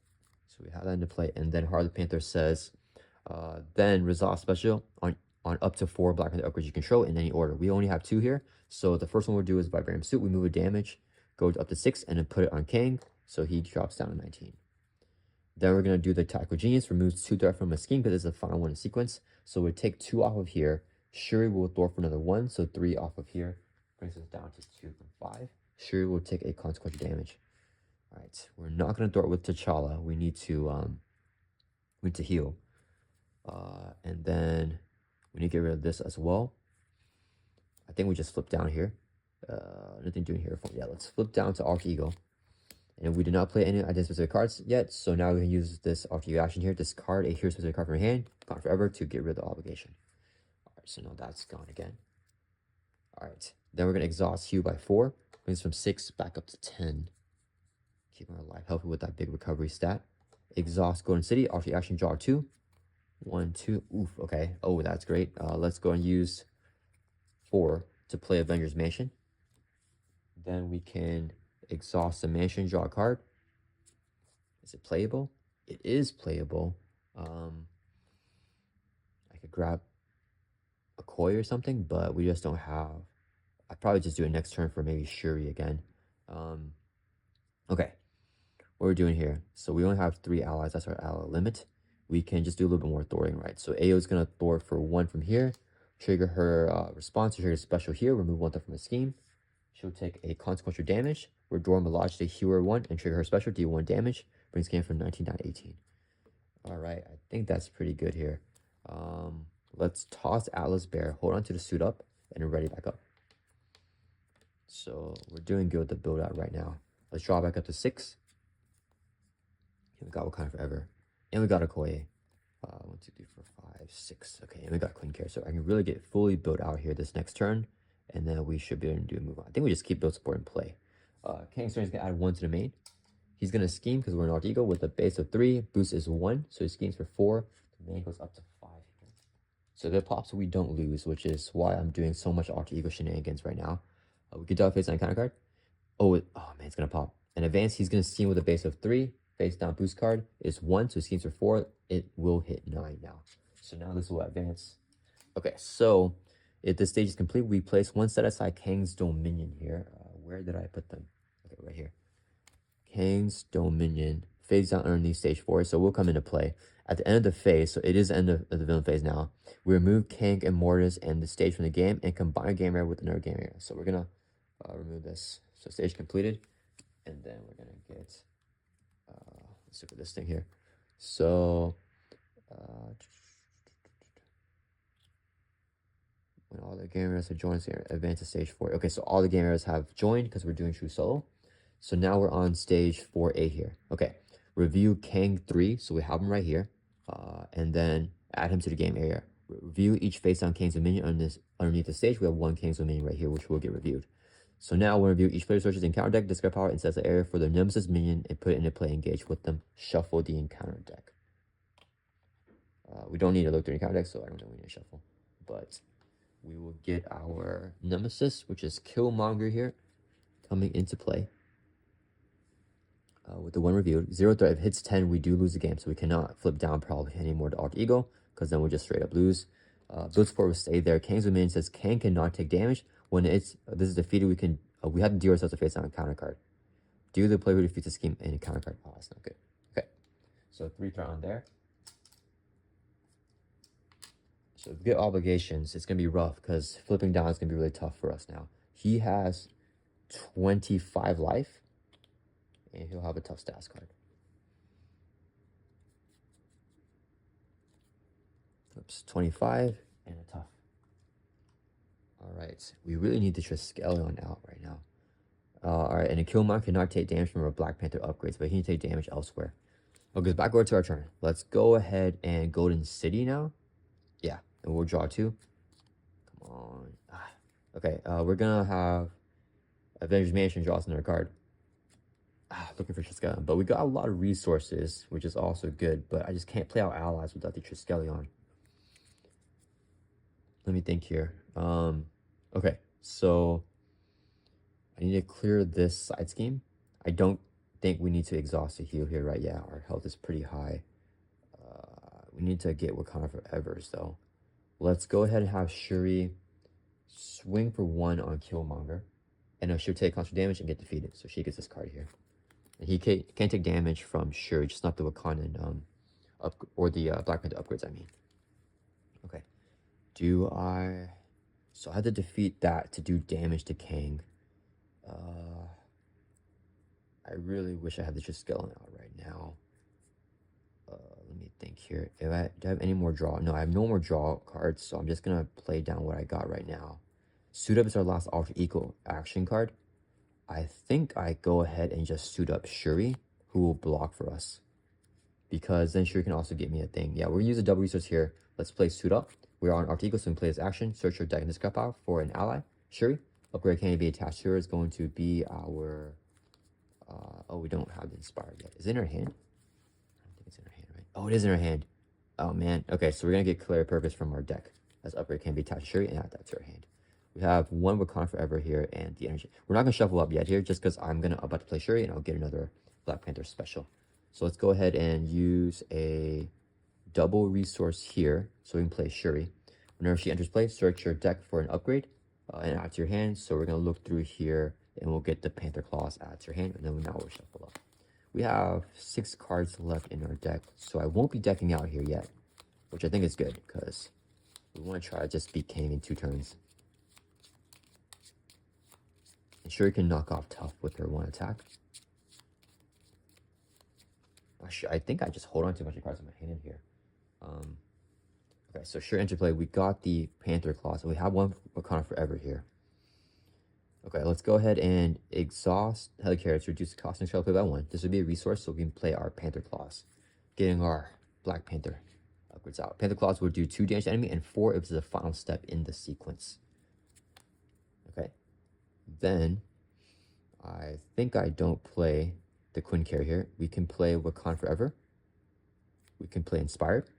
so we have that into play, and then Heart of the Panther says, then resolve special on up to 4 Black Panther upgrades you control in any order. We only have 2 here, so the first one we'll do is Vibranium Suit. We move a damage, go up to 6, and then put it on Kang, so he drops down to 19. Then we're going to do the Tactical Genius, removes 2 threat from a scheme because it's the final one in sequence. So we take 2 off of here. Shuri will throw for another 1, so 3 off of here brings us down to 2 from 5. Shuri will take a consequential damage. All right, we're not going to throw it with T'Challa. We need to heal, and then we need to get rid of this as well. I think we just flip down here. Nothing doing here. Yeah, let's flip down to Alter Ego. And we did not play any identity-specific cards yet, so now we can use this Alter Ego action here. Discard a hero-specific card from your hand, gone forever, to get rid of the obligation. All right, so now that's gone again. All right, then we're going to exhaust Hue by 4. Brings from 6 back up to 10. Keeping our life healthy with that big recovery stat. Exhaust Golden City, Alter action, draw 2. 1, 2, oof, okay. Oh, that's great. Let's go and use 4 to play Avengers Mansion. Then we can exhaust the mansion, draw a card. Is it playable? It is playable. I could grab a Koi or something, but we just don't have. I'd probably just do it next turn for maybe Shuri again. Okay, what we're doing here. So we only have 3 allies. That's our ally limit. We can just do a little bit more thwarting, right? So Ao is going to thwart for 1 from here. Trigger her response, trigger special here. Remove 1 threat from the scheme. She'll take a consequential damage. Withdraw Melage to heal her 1 and trigger her special, deal 1 damage. Brings game from 19 down to 18. All right, I think that's pretty good here. Let's toss Atlas Bear, hold on to the suit up, and ready back up. So we're doing good with the build out right now. Let's draw back up to 6. And we got Wakanda Forever. And we got a Okoye. 1, 2, 3, 4, 5, 6. Okay, and we got Queen Care. So I can really get fully built out here this next turn. And then we should be able to do a move on. I think we just keep build support in play. Kang's turn is going to add 1 to the main. He's going to scheme because we're an Alter Ego with a base of 3. Boost is 1. So he schemes for 4. The main goes up to 5 here. So if it pops, we don't lose, which is why I'm doing so much Alter Ego shenanigans right now. We could draw face on counter card. Oh man, it's going to pop. And advance, he's going to scheme with a base of 3. Face down boost card is 1. So he schemes for 4. It will hit 9 now. So now this will advance. Okay, so if this stage is complete, we place 1 set aside Kang's Dominion here. Where did I put them? Okay, right here. Kang's Dominion fades down underneath stage 4, so we'll come into play. At the end of the phase, so it is the end of the villain phase now, we remove Kang, immortus, and the stage from the game and combine game area with another game area. So we're going to remove this. So stage completed, and then we're going to get, let's look at this thing here. So, when all the game areas have joined, advance to stage 4. Okay, so all the game areas have joined because we're doing true solo. So now we're on stage 4A here. Okay, review Kang 3. So we have him right here. And then add him to the game area. Review each face down Kang's Dominion underneath the stage. We have 1 Kang's Dominion right here, which will get reviewed. So now we'll review each player's searches encounter deck, discard power, and sets the area for the Nemesis minion, and put it into play, engage with them. Shuffle the encounter deck. We don't need to look through the encounter deck, so I don't know we need to shuffle. But we will get our Nemesis, which is Killmonger here, coming into play. With the 1 reviewed, 0 threat. If it hits 10, we do lose the game, so we cannot flip down probably anymore to Alter Ego, because then we'll just straight up lose. Build support will stay there. Kang's Dominion says Kang cannot take damage. When this is defeated, we have to deal ourselves a face down counter card. Do the player who defeats the scheme and a counter card. Oh, that's not good. Okay, so 3 threat on there. So if we get obligations, it's gonna be rough because flipping down is gonna be really tough for us now. He has 25 life. And he'll have a tough stats card. Oops, 25 and a tough. All right, we really need the Triskelion out right now. All right, and a Killmonger cannot take damage from our Black Panther upgrades, but he can take damage elsewhere. Okay, back over to our turn. Let's go ahead and Golden City now. Yeah, and we'll draw 2. Come on. Okay, we're gonna have Avengers Mansion draws another card. Looking for Triskelion, but we got a lot of resources, which is also good, but I just can't play out allies without the Triskelion. Let me think here. Okay, so I need to clear this side scheme. I don't think we need to exhaust a heal here, right? Yeah, our health is pretty high. We need to get Wakanda Forever's, though. Let's go ahead and have Shuri swing for 1 on Killmonger. And she'll take constant damage and get defeated. So she gets this card here. And he can't take damage from Shuri, just not the Wakandan, or the Black Panther upgrades, I mean. Okay. So I had to defeat that to do damage to Kang. I really wish I had the Triskelion out right now. Let me think here. Do I have any more draw? No, I have no more draw cards, so I'm just gonna play down what I got right now. Suit Up is our last alter ego action card. I think I go ahead and just suit up Shuri, who will block for us. Because then Shuri can also get me a thing. Yeah, we'll use a double resource here. Let's play Suit Up. We're on alter ego, so we can play this action. Search your deck and discard pile for an ally. Shuri. Upgrade can be attached to her is going to be our... oh, we don't have the Inspired yet. Is it in our hand? I don't think it's in our hand, right? Oh, it is in our hand. Oh, man. Okay, so we're going to get Clear Purpose from our deck. As upgrade can be attached to Shuri and add that to our hand. We have 1 Wakanda Forever here and the energy. We're not going to shuffle up yet here just because I'm about to play Shuri and I'll get another Black Panther special. So let's go ahead and use a double resource here so we can play Shuri. Whenever she enters play, search your deck for an upgrade and add to your hand. So we're going to look through here and we'll get the Panther Claws add to your hand, and then now we'll shuffle up. We have 6 cards left in our deck, so I won't be decking out here yet, which I think is good because we want to try to just beat Kang in 2 turns. And Shuri can knock off Tough with her 1 attack. Actually, I think I just hold on to a bunch of cards in my hand here. Okay, so Shuri interplay. We got the Panther Claws, so we have 1 Wakanda Forever here. Okay, let's go ahead and exhaust Helicarrier to reduce the cost and shell play by 1. This would be a resource, so we can play our Panther Claws, getting our Black Panther upgrades out. Panther Claws will do 2 damage to enemy and 4 if it's the final step in the sequence. Okay, then I think I don't play the Quinn carry here. We can play Wakanda Forever. We can play Inspired,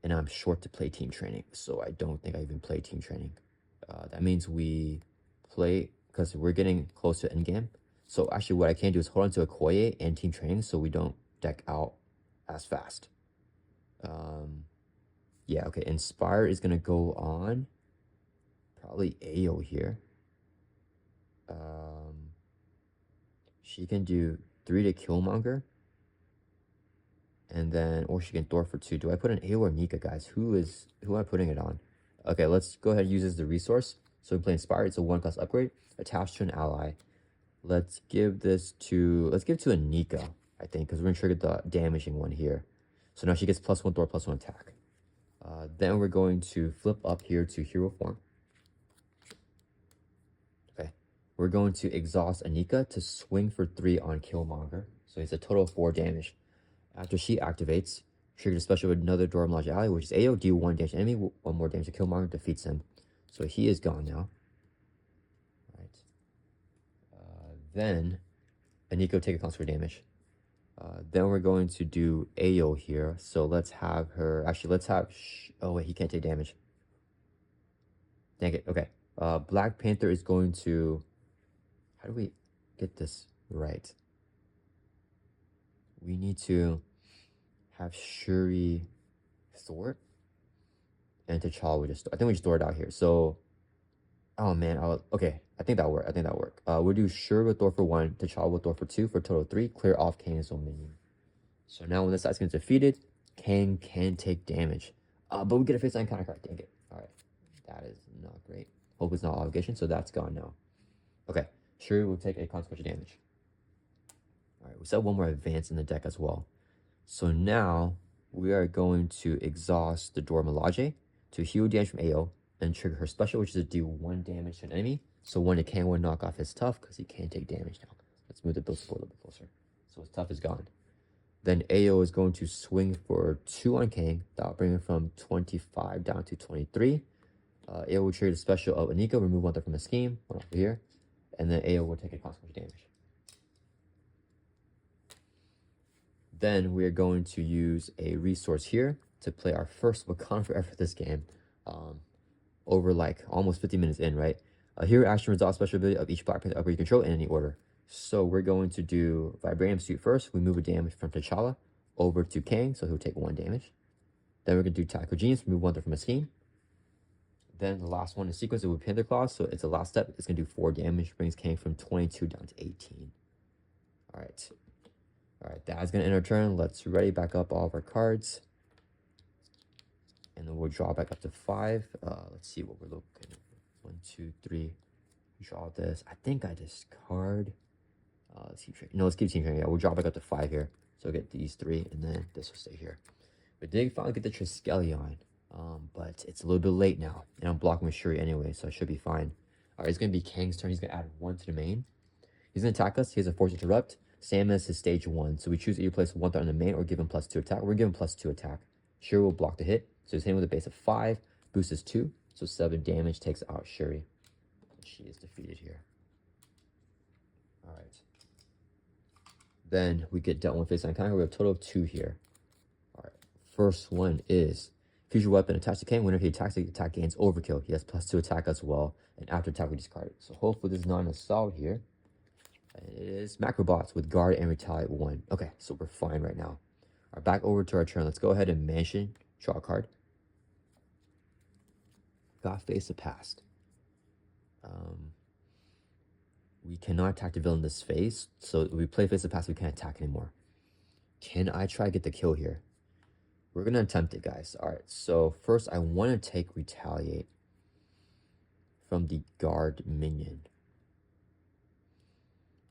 and I'm short to play Team Training, so I don't think I even play Team Training. That means we play, because we're getting close to endgame. So actually what I can do is hold on to Okoye and Team Training so we don't deck out as fast. Yeah, okay, Inspire is going to go on probably Ayo here. She can do 3 to Killmonger. And then, or she can Thor for 2. Do I put an Ayo or Nika, guys? Who am I putting it on? Okay, let's go ahead and use this as the resource. So we play Inspired. It's a 1-class upgrade attached to an ally. Let's give this to, let's give it to a Nika, I think, because we're going to trigger the damaging one here. So now she gets +1 Thor, +1 attack. Then we're going to flip up here to hero form. Okay, we're going to exhaust Anika to swing for 3 on Killmonger. So it's a total of 4 damage. After she activates, trigger a special with another Dora Milaje ally, which is Ayo, deal 1 damage to enemy, 1 more damage to Killmonger, defeats him. So he is gone now. Right. Then Aniko take a constant damage. Then we're going to do Ayo here. So let's have her. Actually, let's have. Oh wait, he can't take damage. Dang it. Okay. Black Panther is going to. How do we get this right? We need to have Shuri Thor and T'Challa. I think we just throw it out here. So, oh man, okay. I think that'll work. We'll do Shuri with Thor for 1, T'Challa with Thor for 2 for a total of 3. Clear off Kang's own minion. So now when this side gets defeated, Kang can take damage. But we get a face-line counter card. Dang it. All right, that is not great. Hope it's not obligation. So that's gone now. Okay, Shuri will take a consequential damage. All right, we still have one more advance in the deck as well. So now we are going to exhaust the Dora Milaje to heal damage from AO and trigger her special, which is to do 1 damage to an enemy. So when it can will knock off his tough because he can't take damage now. Let's move the build support a little bit closer. So his tough is gone. Then AO is going to swing for 2 on Kang. That'll bring him from 25 down to 23. AO will trigger the special of Anika, remove 1 threat from the scheme, 1 over here. And then AO will take a consequential damage. Then we're going to use a resource here to play our first Wakanda Forever this game. Over like almost 50 minutes in, right? Hero action resolve special ability of each Black Panther upgrade you control in any order. So we're going to do Vibranium Suit first. We move a damage from T'Challa over to Kang, so he'll take 1 damage. Then we're going to do Tactical Genius, remove 1 threat from a scheme. Then the last one in sequence is with Panther Claws, so it's the last step. It's going to do 4 damage, brings Kang from 22 down to 18. All right. All right, that's going to end our turn. Let's ready back up all of our cards. And then we'll draw back up to 5. Let's see what we're looking at. 1, 2, 3. Draw this. I think I discard. Let's keep trading. No, let's keep team trading. Yeah, we'll draw back up to 5 here. So we'll get these 3, and then this will stay here. We did finally get the Triskelion, but it's a little bit late now. And I'm blocking with Shuri anyway, so I should be fine. All right, it's going to be Kang's turn. He's going to add 1 to the main. He's going to attack us. He has a Force Interrupt. Samus is stage 1, so we choose either place 1 threat on the main or give him +2 attack. We're giving +2 attack. Shuri will block the hit, so he's hitting with a base of 5. Boost is 2, so 7 damage takes out Shuri. She is defeated here. All right. Then we get dealt 1 face on Kang. We have a total of 2 here. All right. First one is fusion weapon attached to Kang. Whenever he attacks, the attack gains overkill. He has +2 attack as well, and after attack we discard it. So hopefully this is not an assault here. And it is Macrobots with guard and retaliate 1. Okay, so we're fine right now. All right, back over to our turn. Let's go ahead and mention, draw a card. Got face the past. We cannot attack the villain this phase, so if we play face the past, we can't attack anymore. Can I try to get the kill here? We're gonna attempt it, guys. All right, so first I want to take retaliate from the guard minion.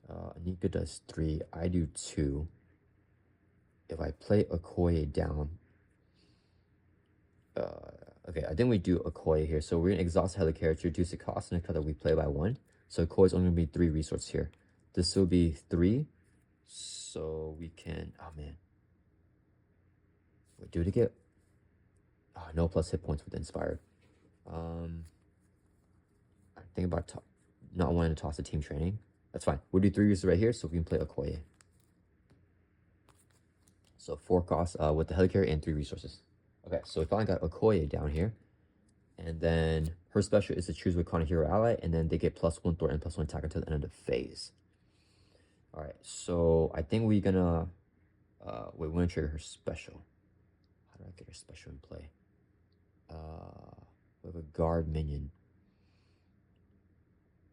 Anika does 3. I do 2. If I play Okoye down, okay, I think we do Okoye here. So we're gonna exhaust helicarriage, reduce the cost, and that we play by 1. So Okoye's only gonna be 3 resources here. This will be 3. So we can. Oh man. Wait, do it again. Oh, no plus hit points with inspired. I think about not wanting to toss the team training. That's fine. We'll do 3 resources right here, so we can play Okoye. So 4 costs with the helicarrier and 3 resources. Okay, so we finally got Okoye down here. And then her special is to choose Wakanda hero ally, and then they get +1 thwart and +1 attack until the end of the phase. All right, so I think we're gonna wait. We're gonna trigger her special. How do I get her special in play? We have a guard minion.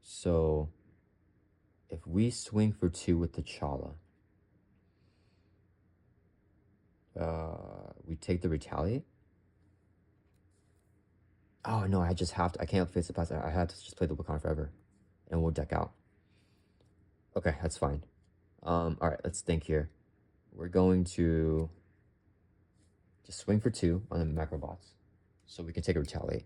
So if we swing for 2 with T'Challa, we take the retaliate. Oh no, I just have to. I can't face the past. I have to just play the Wakanda Forever, and we'll deck out. Okay, that's fine. All right, let's think here. We're going to just swing for 2 on the Macrobots, so we can take a retaliate.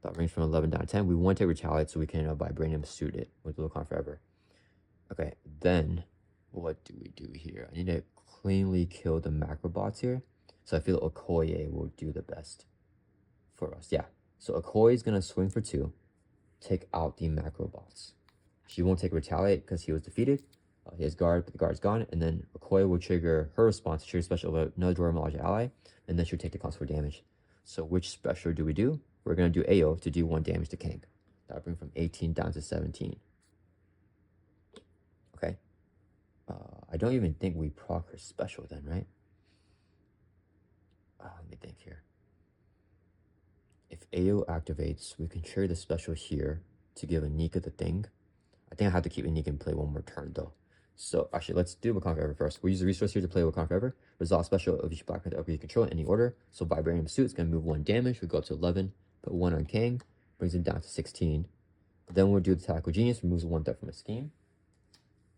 That range from 11 down to 10. We want to take retaliate so we can Vibranium Suit it with the Wakanda Forever. Okay, then what do we do here? I need to cleanly kill the Macrobots here, so I feel Okoye will do the best for us. Yeah, so Okoye is gonna swing for 2, take out the Macrobots. She won't take retaliate because he was defeated. He has guard, but the guard's gone, and then Okoye will trigger her response, trigger special of another Dora Milaje ally, and then she'll take the consequential damage. So which special do we do? We're gonna do AO to do 1 damage to Kang. That'll bring from 18 down to 17. Okay. I don't even think we proc her special then, right? Let me think here. If AO activates, we can trigger the special here to give Anika the thing. I think I have to keep Anika in play 1 more turn though. So actually, let's do Wakanda Forever first. We'll use the resource here to play Wakanda Forever. Resolve special of each Black Panther upgrade you control in any order. So Vibranium Suit is going to move 1 damage. We go up to 11. Put 1 on Kang. Brings him down to 16. Then we'll do the Tactical Genius, removes 1 threat from a scheme.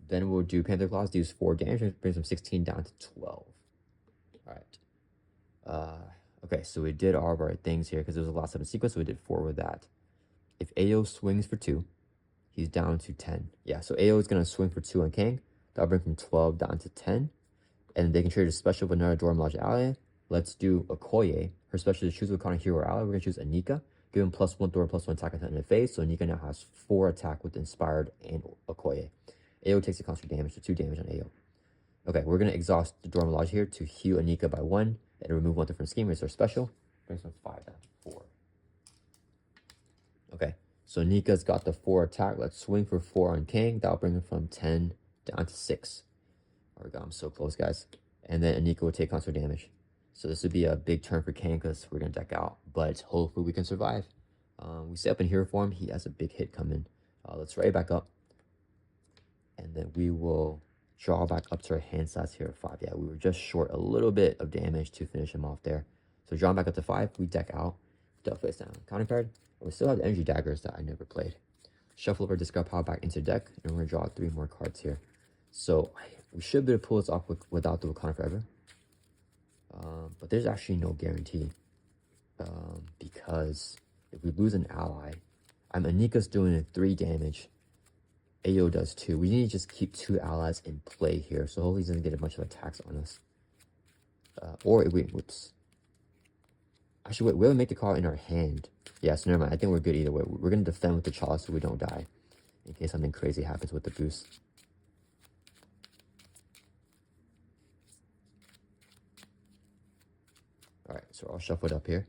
Then we'll do Panther Claws, deals 4 damage, and brings from 16 down to 12. Alright. Okay, so we did all of our things here because there was a lot of stuff in sequence, so we did 4 with that. If AO swings for 2, he's down to 10. Yeah, so AO is going to swing for 2 on Kang. That'll bring from 12 down to 10. And they can trade a special with another Dora Milaje ally. Let's do Okoye. Her special is choose a Wakanda hero or ally. We're going to choose Anika. Give him +1 Thor, +1 attack attack in the face. So Anika now has 4 attack with Inspired and Okoye. AO takes a constant damage, so 2 damage on AO. Okay, we're going to exhaust the Dora Milaje here to heal Anika by 1 and remove 1 different scheme. It's our special. Brings from 5 down to 4. Okay, so Anika's got the 4 attack. Let's swing for 4 on Kang. That'll bring him from 10 down to 6. Oh my god, I'm so close, guys. And then Anika will take constant damage. So this would be a big turn for Kang because we're going to deck out. But hopefully we can survive. We set up in hero form. He has a big hit coming. Let's ready back up. And then we will draw back up to our hand size here at 5. Yeah, we were just short a little bit of damage to finish him off there. So drawing back up to 5, we deck out. Dealt face down. Counter card. And we still have the energy daggers that I never played. Shuffle over discard pile back into the deck. And we're going to draw 3 more cards here. So we should be able to pull this off without the Wakanda Forever. But there's actually no guarantee. Because if we lose an ally, Anika's doing 3 damage. AO does 2. We need to just keep 2 allies in play here. So hopefully he doesn't get a bunch of attacks on us. Or wait, whoops. Actually, wait, we'll make the call in our hand. Yeah, so never mind. I think we're good either way. We're going to defend with the T'Challa so we don't die. In case something crazy happens with the boost. Alright, so I'll shuffle it up here.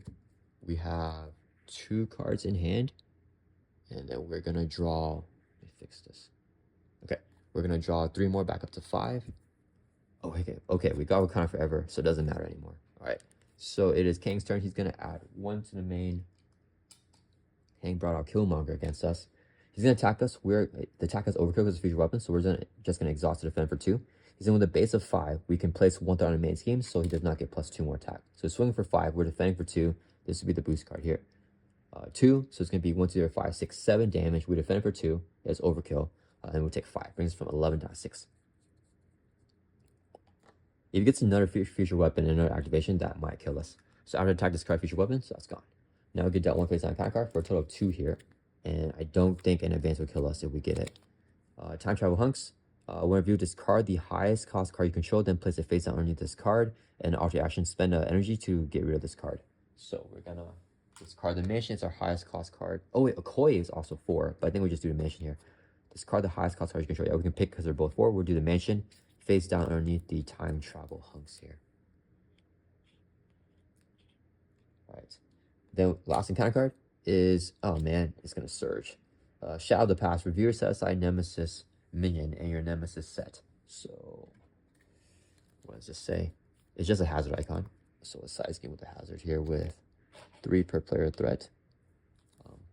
We have 2 cards in hand. And then we're going to draw... Let me fix this. Okay, we're going to draw 3 more back up to 5. Oh, okay, we got Wakanda Forever, so it doesn't matter anymore. Alright, so it is Kang's turn. He's going to add 1 to the main. Kang brought out Killmonger against us. He's going to attack us. The attack has overkill because it's a future weapon, so we're just going to exhaust to defend for 2. He's in with a base of 5. We can place 1 threat on the main scheme, so he does not get +2 more attack. So swinging for 5, we're defending for 2. This would be the boost card here. 2, so it's going to be 1, 2, 3, 5, 6, 7 damage. We defend for 2. That's overkill. And we'll take 5. Brings us from 11 down to 6. If he gets another future weapon and another activation, that might kill us. So after attack this card, future weapon, so that's gone. Now we get dealt 1 face down attack card for a total of 2 here. And I don't think an advance will kill us if we get it. Time travel hunks. Whenever you discard the highest cost card you control, then place it face down underneath this card. And after action, spend energy to get rid of this card. So we're gonna discard the mansion. It's our highest cost card. Oh wait, Okoye is also 4, but I think we just do the mansion here. Discard the highest cost card you control. Yeah, we can pick because they're both 4. We'll do the mansion face down underneath the time travel hunks here. Alright. Then last encounter card is, oh man, it's gonna surge. Shadow of the Past. Review your set aside Nemesis minion and your Nemesis set. So what does this say? It's just a hazard icon. So a size game with a hazard here with 3 per player threat.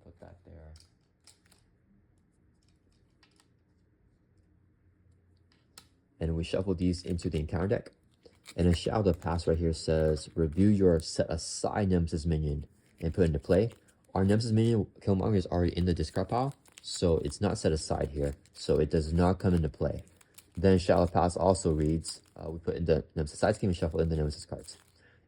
Put that there. And we shuffle these into the encounter deck. And a Shadow of the Past right here says, review your set aside Nemesis minion and put it into play. Our Nemesis minion, Killmonger, is already in the discard pile, so it's not set aside here. So it does not come into play. Then Shadow of the Past also reads, we put in the Nemesis side scheme and shuffle in the Nemesis cards.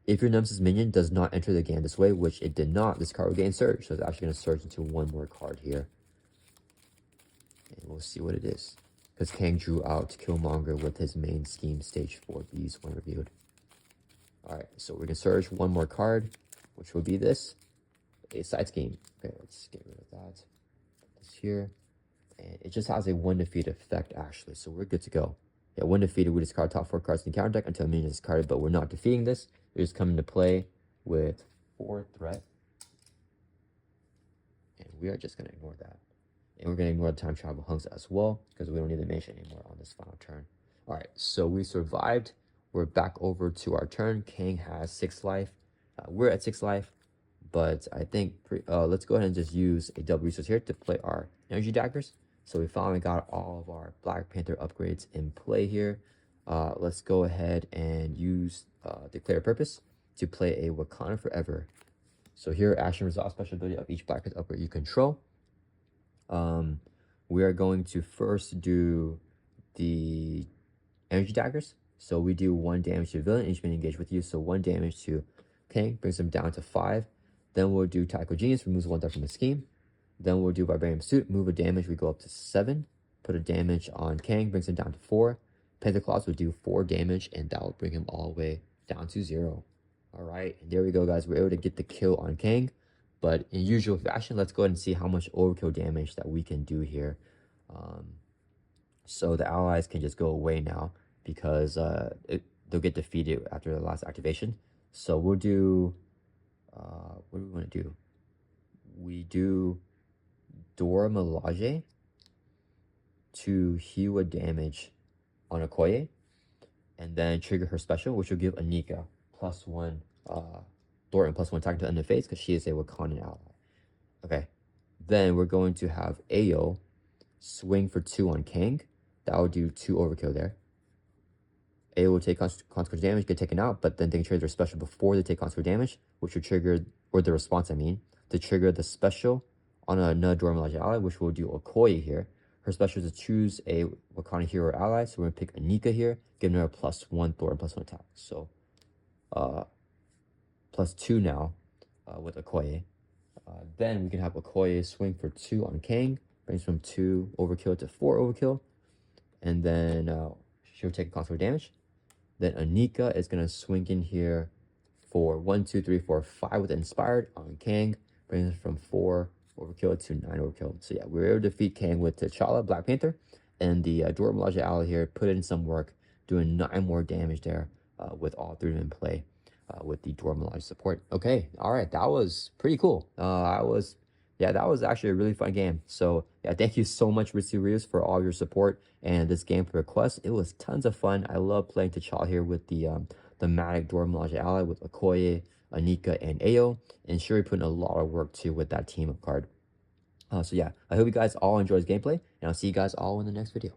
If your Nemesis minion does not enter the game this way, which it did not, this card will gain surge. So it's actually going to surge into 1 more card here. And we'll see what it is. Because Kang drew out Killmonger with his main scheme stage 4 Bs when reviewed. Alright, so we can surge 1 more card, which will be this. A side scheme. Okay, let's get rid of that. Put this here. And it just has a 1 defeat effect actually, so we're good to go. Yeah, 1 defeated, we discard top 4 cards in the counter deck until a minion is discarded, but we're not defeating this. It just come into play with 4 threat. And we are just going to ignore that. And we're going to ignore the time travel hunks as well, because we don't need the mansion anymore on this final turn. Alright, so we survived. We're back over to our turn. Kang has 6 life. We're at 6 life. But I think, let's go ahead and just use a double resource here to play our energy daggers. So we finally got all of our Black Panther upgrades in play here. Let's go ahead and use Declare Purpose to play a Wakanda Forever. So here, action resolve special ability of each Black Panther upgrade you control. We are going to first do the energy daggers. So we do 1 damage to the villain, each man engaged with you. So 1 damage to Kang, brings him down to 5. Then we'll do Tactical Genius, removes 1 die from the scheme. Then we'll do Barbarian Suit, move a damage, we go up to 7. Put a damage on Kang, brings him down to 4. Panther Claws would do 4 damage, and that will bring him all the way down to 0. Alright, and there we go, guys. We're able to get the kill on Kang. But in usual fashion, let's go ahead and see how much overkill damage that we can do here. So the allies can just go away now because they'll get defeated after the last activation. So we'll do, what do we want to do? We do Dora Milaje to heal a damage on Okoye, and then trigger her special, which will give Anika +1 Dora and +1 attack to the end of phase because she is a Wakandan ally. Okay, then we're going to have Ayo swing for 2 on Kang. That will do 2 overkill there. Ayo will take consequence damage, get taken out, but then they can trigger their special before they take consequence damage, which will trigger, or the response, I mean, to trigger the special on another Dora Milaje ally, which will do Okoye here. Her special is to choose a Wakanda hero ally, so we're going to pick Anika here, giving her a +1 Thor and +1 attack. So, +2 now with Okoye. Then we can have Okoye swing for 2 on Kang, brings from 2 overkill to 4 overkill, and then she'll take consequence damage. Then Anika is going to swing in here for 1, 2, 3, 4, 5 with Inspired on Kang, brings it from 4 overkill to 9 overkill. So yeah, we were able to defeat Kang with T'Challa, Black Panther, and the Dora Milaje ally here put in some work, doing 9 more damage there with all 3 of them in play with the Dora Milaje support. Okay, all right, that was pretty cool. That was actually a really fun game. So yeah, thank you so much, Ritzy Rios, for all your support and this gameplay request. It was tons of fun. I love playing T'Challa here with the Matic Dora Milaje ally with Okoye, Anika, and Ayo, and Shuri putting a lot of work too with that team of card. So yeah, I hope you guys all enjoy this gameplay, and I'll see you guys all in the next video.